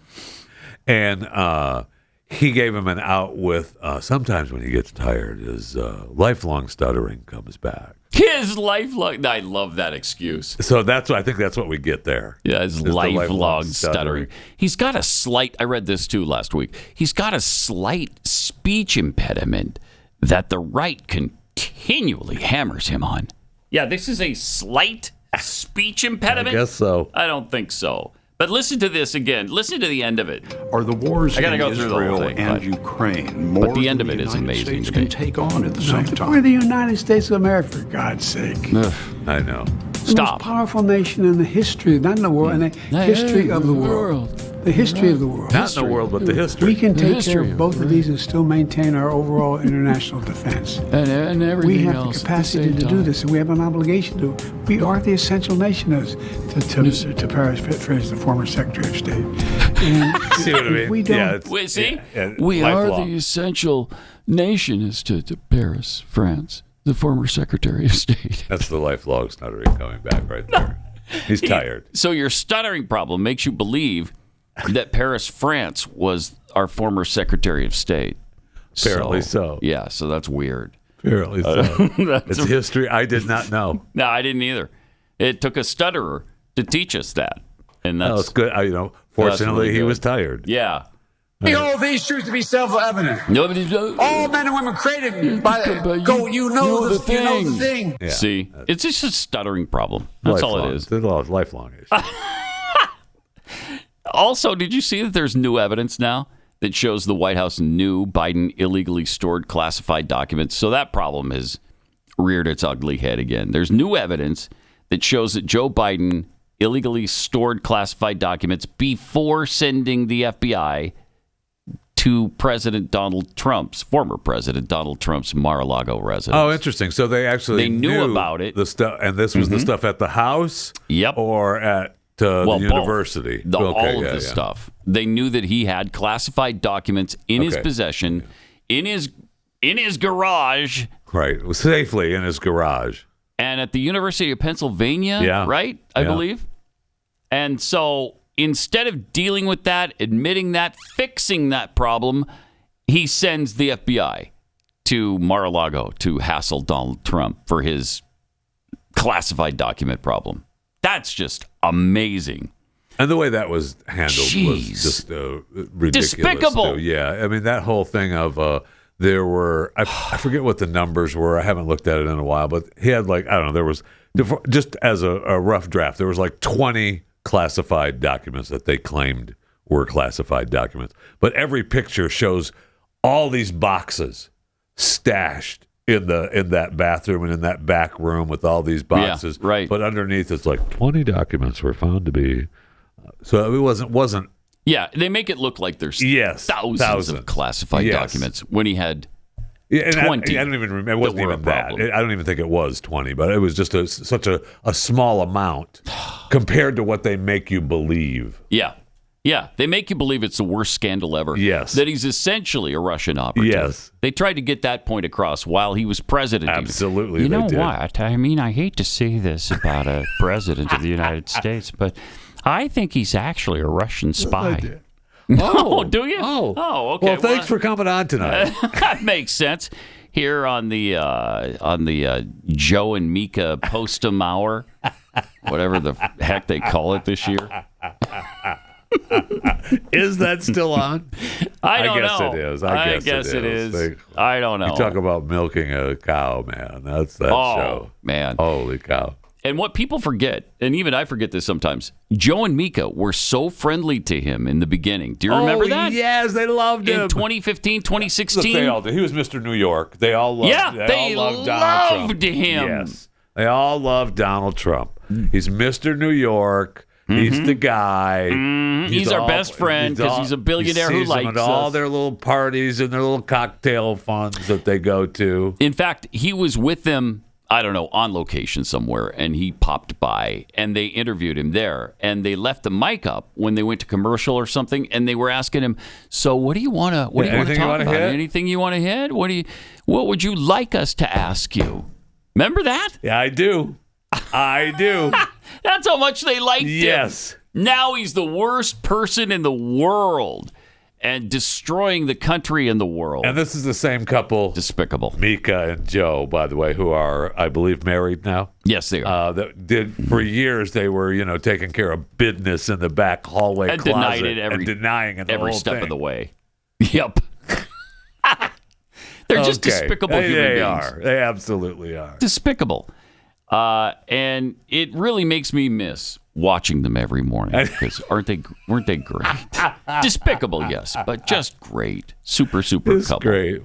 And he gave him an out with, sometimes when he gets tired, his lifelong stuttering comes back. His lifelong... I love that excuse. So I think that's what we get there. Yeah, his lifelong stuttering. He's got a slight... I read this, too, last week. He's got a slight speech impediment that the right continually hammers him on. Yeah, this is a slight speech impediment? I guess so. I don't think so. But listen to this again. Listen to the end of it. Are the wars in Israel thing, and Ukraine more but the end than of it the is United amazing States to me. can take on at the same time? We're the United States of America, for God's sake. I know. The most powerful nation in the history, not in the world, in the history of the world. The history of the world. Not in the world, but the history. We can take care of both of these and still maintain our overall international defense. And everything we have else the capacity to do this, and we have an obligation to. We are the essential nation, to paraphrase the former Secretary of State. And see what I mean? We don't. We are the essential nation, as to Paris, France, the former Secretary of State. That's the lifelong stuttering coming back right there. He's tired. So your stuttering problem makes you believe that Paris, France was our former Secretary of State. Apparently so. Yeah, so that's weird. Apparently so. It's history I did not know. No, I didn't either. It took a stutterer to teach us that. And that's good. Fortunately, really he was tired. Yeah. Behold these truths to be self-evident. All men and women created by you know the thing. Yeah. See, it's just a stuttering problem. That's all it is. It's a lifelong issue. Also, did you see that there's new evidence now that shows the White House knew Biden illegally stored classified documents? So that problem has reared its ugly head again. There's new evidence that shows that Joe Biden illegally stored classified documents before sending the FBI to former President Donald Trump's Mar-a-Lago residence. Oh, interesting. So they knew about it. The stuff, and this was the stuff at the house. Yep. Or at the university. All of the stuff. They knew that he had classified documents in his possession, in his garage. Right. It was safely in his garage. And at the University of Pennsylvania, right? I believe. And so instead of dealing with that, admitting that, fixing that problem, he sends the FBI to Mar-a-Lago to hassle Donald Trump for his classified document problem. That's just amazing. And the way that was handled was just ridiculous. Despicable. Yeah. I mean, that whole thing of there were, I forget what the numbers were. I haven't looked at it in a while, but he had there was, just as a rough draft, there was 20 classified documents that they claimed were classified documents. But every picture shows all these boxes stashed in that bathroom and in that back room with all these boxes. Yeah, right. But underneath it's 20 documents were found to be. So it wasn't. Yeah, they make it look like there's thousands of classified documents when he had 20. I don't even remember. It wasn't even that. I don't even think it was 20, but it was just such a small amount compared to what they make you believe. Yeah. Yeah, they make you believe it's the worst scandal ever. Yes. That he's essentially a Russian operative. Yes. They tried to get that point across while he was president. Absolutely, You know they did. what? I mean, I hate to say this about a president of the United States, but I think he's actually a Russian spy. Oh, do you? Oh, okay. Well, thanks for coming on tonight. That makes sense. Here on the Joe and Mika Postum Hour, whatever the heck they call it this year. Is that still on? I don't guess know. it is. I guess it is. I don't know. You talk about milking a cow, man. That's that show. Man. Holy cow. And what people forget, and even I forget this sometimes, Joe and Mika were so friendly to him in the beginning. Do you remember that? Yes, they loved him. In 2016, 2016? They all did. He was Mr. New York. They all loved they all loved loved Donald Trump. him. Yes. They all loved Donald Trump. He's Mr. New York. He's the guy. He's our best friend because he's a billionaire who likes them at all their little parties and their little cocktail funds that they go to. In fact, he was with them, I don't know, on location somewhere, and he popped by, and they interviewed him there, and they left the mic up when they went to commercial or something, and they were asking him, "So what do you want to talk about? Anything you want to hit? What would you like us to ask you?" Remember that? Yeah, I do. That's how much they liked him. Yes. Now he's the worst person in the world and destroying the country and the world. And this is the same couple. Despicable. Mika and Joe, by the way, who are, I believe, married now. Yes, they are. That did for years. They were, taking care of business in the back hallway and closet denying it every step of the way. Yep. They're just despicable human beings. They are. They absolutely are. Despicable. And it really makes me miss watching them every morning because weren't they great? Despicable, yes, but just great. Super it's couple. Great.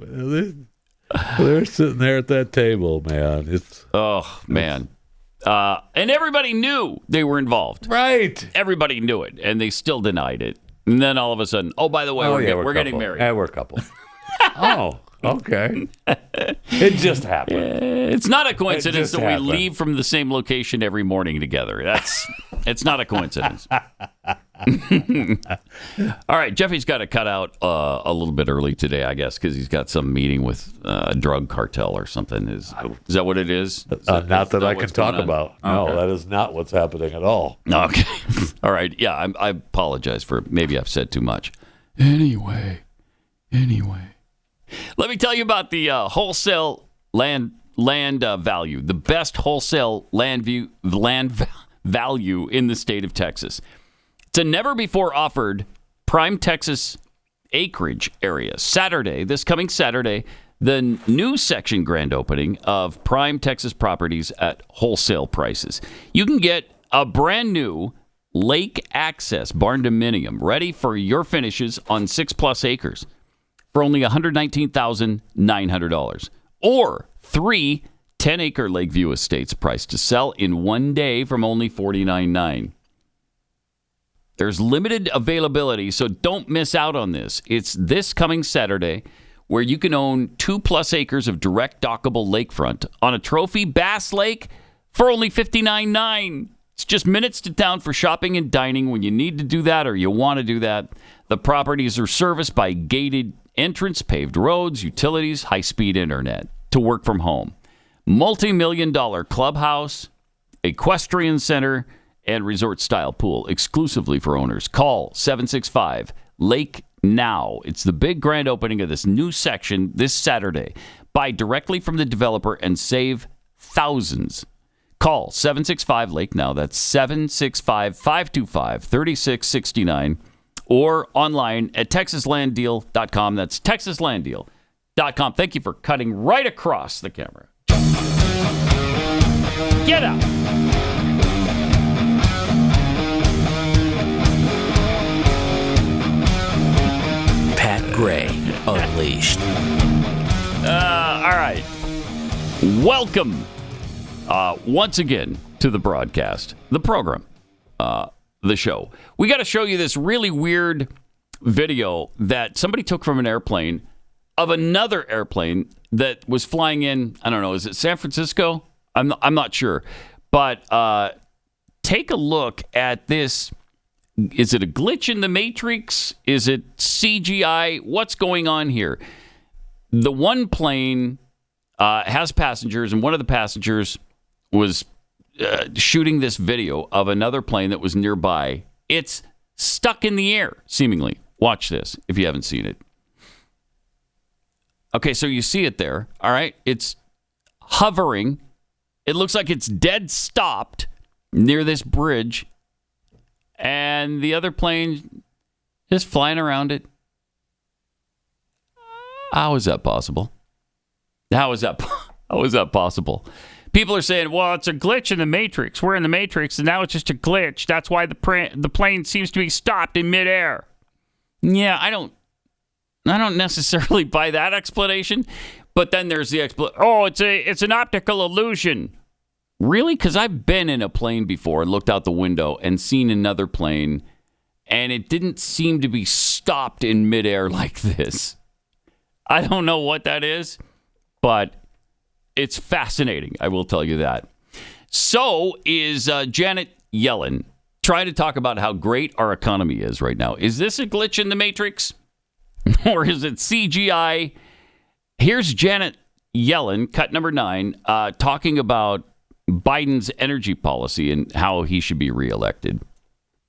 They're sitting there at that table, man. Man. And everybody knew they were involved. Right. Everybody knew it, and they still denied it. And then all of a sudden, oh, by the way, we're getting married. Yeah, we're a couple. Oh, okay. It just happened. It's not a coincidence that we leave from the same location every morning together. It's not a coincidence. All right, Jeffy's got to cut out a little bit early today, I guess, because he's got some meeting with a drug cartel or something. Is that what it is? Not that I can talk about. No, that is not what's happening at all. Okay. All right. Yeah, I apologize for maybe I've said too much. Anyway. Let me tell you about the wholesale land value, the best wholesale land value in the state of Texas. It's a never-before offered prime Texas acreage area. This coming Saturday, the new section grand opening of prime Texas properties at wholesale prices. You can get a brand new lake access barn dominium ready for your finishes on 6+ acres for only $119,900, or 3 10-acre Lakeview estates priced to sell in one day from only $49,900. There's limited availability, so don't miss out on this. It's this coming Saturday, where you can own 2+ acres of direct dockable lakefront on a trophy bass lake for only $59,900. It's just minutes to town for shopping and dining when you need to do that or you want to do that. The properties are serviced by gated entrance, paved roads, utilities, high-speed internet to work from home. Multi-million-dollar clubhouse, equestrian center, and resort-style pool exclusively for owners. Call 765-LAKE now. It's the big grand opening of this new section this Saturday. Buy directly from the developer and save thousands. Call 765-LAKE now. That's 765-525-3669. Or online at TexasLandDeal.com. That's TexasLandDeal.com. Thank you for cutting right across the camera. Get out. Pat Gray Unleashed. All right. Welcome once again to the broadcast, the program, the show. We got to show you this really weird video that somebody took from an airplane of another airplane that was flying in. I don't know. Is it San Francisco? I'm not sure. But take a look at this. Is it a glitch in the Matrix? Is it CGI? What's going on here? The one plane has passengers, and one of the passengers was shooting this video of another plane that was nearby. It's stuck in the air, seemingly. Watch this if you haven't seen it. Okay, so you see it there. All right, it's hovering. It looks like it's dead stopped near this bridge, and the other plane is flying around it. How is that possible? How is that possible? People are saying, well, it's a glitch in the Matrix. We're in the Matrix, and now it's just a glitch. That's why the plane seems to be stopped in midair. Yeah, I don't necessarily buy that explanation. But then there's the explanation. Oh, it's an optical illusion. Really? Because I've been in a plane before and looked out the window and seen another plane, and it didn't seem to be stopped in midair like this. I don't know what that is, but it's fascinating. I will tell you that. So is Janet Yellen trying to talk about how great our economy is right now. Is this a glitch in the Matrix? Or is it CGI? Here's Janet Yellen, cut number 9, talking about Biden's energy policy and how he should be reelected.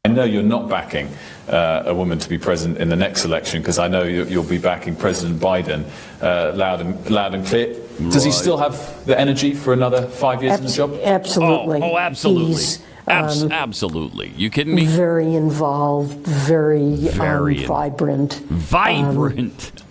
I know you're not backing a woman to be president in the next election because I know you'll be backing President Biden loud and clear. Does he still have the energy for another 5 years in the job? Absolutely. Oh, absolutely. He's, absolutely. You kidding me? Very involved, very vibrant. Vibrant.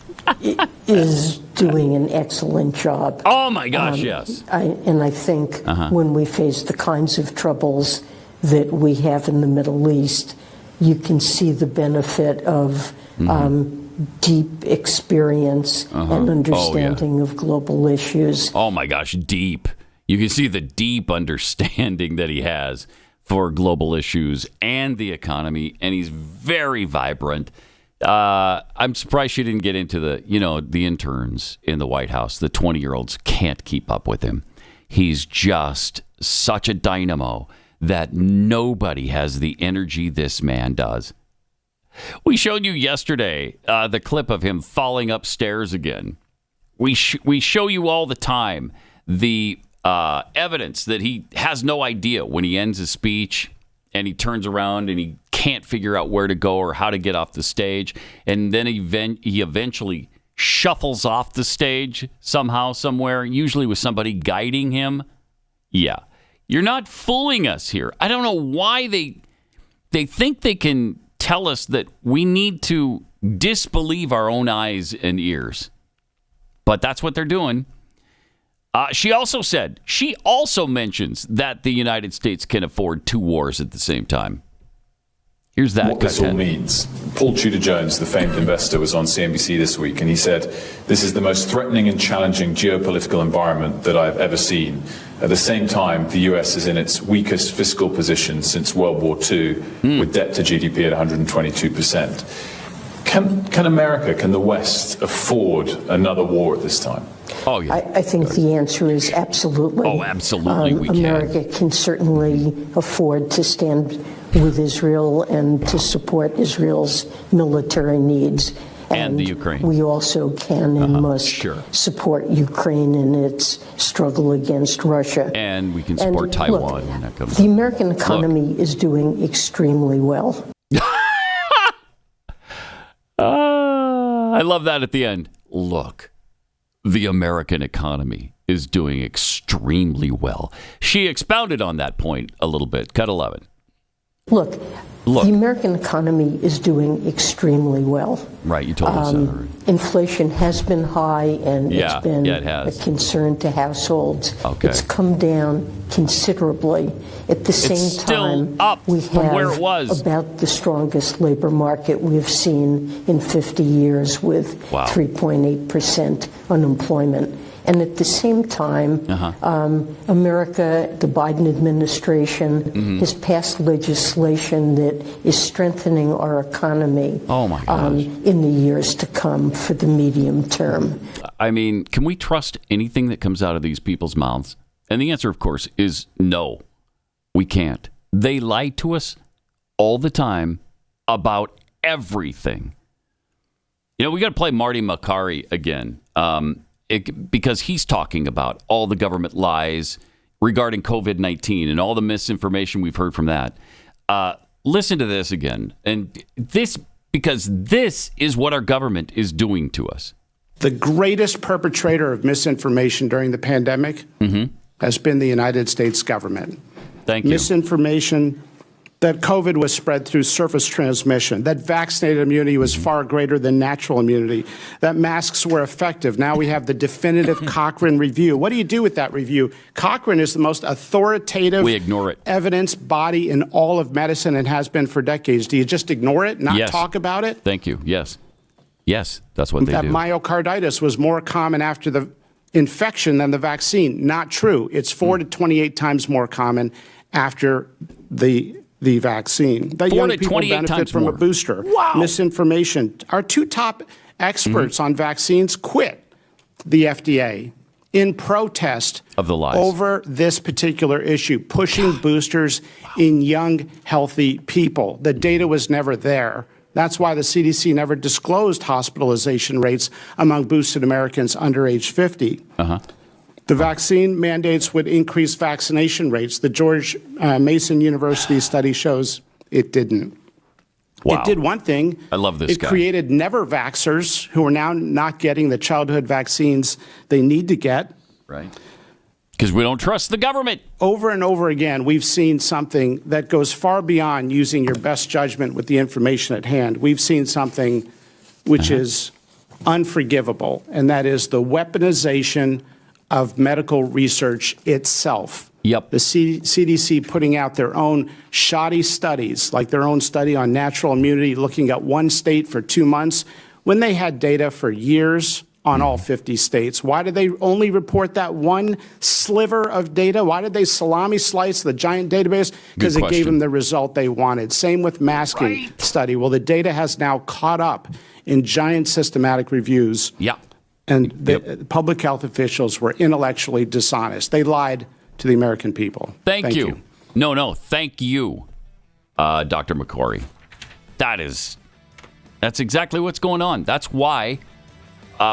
Is doing an excellent job. Oh, my gosh, yes. I think when we face the kinds of troubles that we have in the Middle East, you can see the benefit of deep experience and understanding of global issues. Oh, my gosh, deep. You can see the deep understanding that he has for global issues and the economy, and he's very vibrant. I'm surprised she didn't get into the interns in the White House. The 20-year-olds can't keep up with him. He's just such a dynamo that nobody has the energy this man does. We showed you yesterday the clip of him falling upstairs again. We show you all the time the evidence that he has no idea when he ends his speech and he turns around and he can't figure out where to go or how to get off the stage. And then he eventually shuffles off the stage somehow, somewhere, usually with somebody guiding him. Yeah. You're not fooling us here. I don't know why they think they can tell us that we need to disbelieve our own eyes and ears. But that's what they're doing. She also mentions that the United States can afford 2 wars at the same time. Here's that. What this all means. Paul Tudor-Jones, the famed investor, was on CNBC this week, and he said, "This is the most threatening and challenging geopolitical environment that I've ever seen. At the same time, the U.S. is in its weakest fiscal position since World War II, with debt to GDP at 122%. Can America, can the West afford another war at this time?" Oh, yeah. I think the answer is absolutely. Oh, absolutely, we can. America can certainly afford to stand with Israel and to support Israel's military needs. And the Ukraine. We also can and must support Ukraine in its struggle against Russia. And we can support Taiwan when that comes The up. American economy is doing extremely well. I love that at the end. Look, the American economy is doing extremely well. She expounded on that point a little bit. Cut 11. Look, the American economy is doing extremely well. Right, you told us that already. Inflation has been high, and it's been a concern to households. Okay. It's come down considerably. At the same time, we have where it was. about the strongest labor market we've seen in 50 years with 3.8% unemployment. And at the same time, America, the Biden administration, has passed legislation that is strengthening our economy in the years to come for the medium term. I mean, can we trust anything that comes out of these people's mouths? And the answer, of course, is no, we can't. They lie to us all the time about everything. You know, we got to play Marty McCarry again. Because he's talking about all the government lies regarding COVID-19 and all the misinformation we've heard from that. Listen to this again. And because this is what our government is doing to us. The greatest perpetrator of misinformation during the pandemic has been the United States government. Thank you. Misinformation that COVID was spread through surface transmission, that vaccinated immunity was far greater than natural immunity, that masks were effective. Now we have the definitive Cochrane review. What do you do with that review? Cochrane is the most authoritative evidence body in all of medicine and has been for decades. Do you just ignore it, not talk about it? Thank you. Yes. Yes, that's what they do. That myocarditis was more common after the infection than the vaccine. Not true. It's 4 to 28 times more common after the vaccine. That young people benefit from a booster. Wow. Misinformation. Our two top experts on vaccines quit the FDA in protest of the lies over this particular issue, pushing boosters in young, healthy people. The data was never there. That's why the CDC never disclosed hospitalization rates among boosted Americans under age 50. The vaccine mandates would increase vaccination rates. The George Mason University study shows it didn't. Wow. It did one thing. I love this guy. It created never-vaxxers who are now not getting the childhood vaccines they need to get. Right. Because we don't trust the government. Over and over again, we've seen something that goes far beyond using your best judgment with the information at hand. We've seen something which is unforgivable, and that is the weaponization of medical research itself. Yep. The CDC putting out their own shoddy studies, like their own study on natural immunity, looking at one state for 2 months, when they had data for years on all 50 states. Why did they only report that one sliver of data? Why did they salami slice the giant database? Because it gave them the result they wanted. Same with masking study. Well, the data has now caught up in giant systematic reviews. Yeah. And the public health officials were intellectually dishonest. They lied to the American people. Thank you. No, thank you, Dr. McCorry. That's exactly what's going on. That's why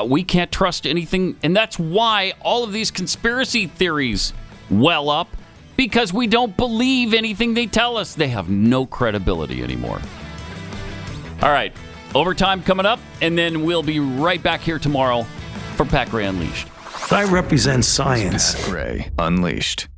we can't trust anything, and that's why all of these conspiracy theories well up, because we don't believe anything they tell us. They have no credibility anymore. All right, overtime coming up, and then we'll be right back here tomorrow for Pat Gray Unleashed. I represent science. Pat Gray Unleashed.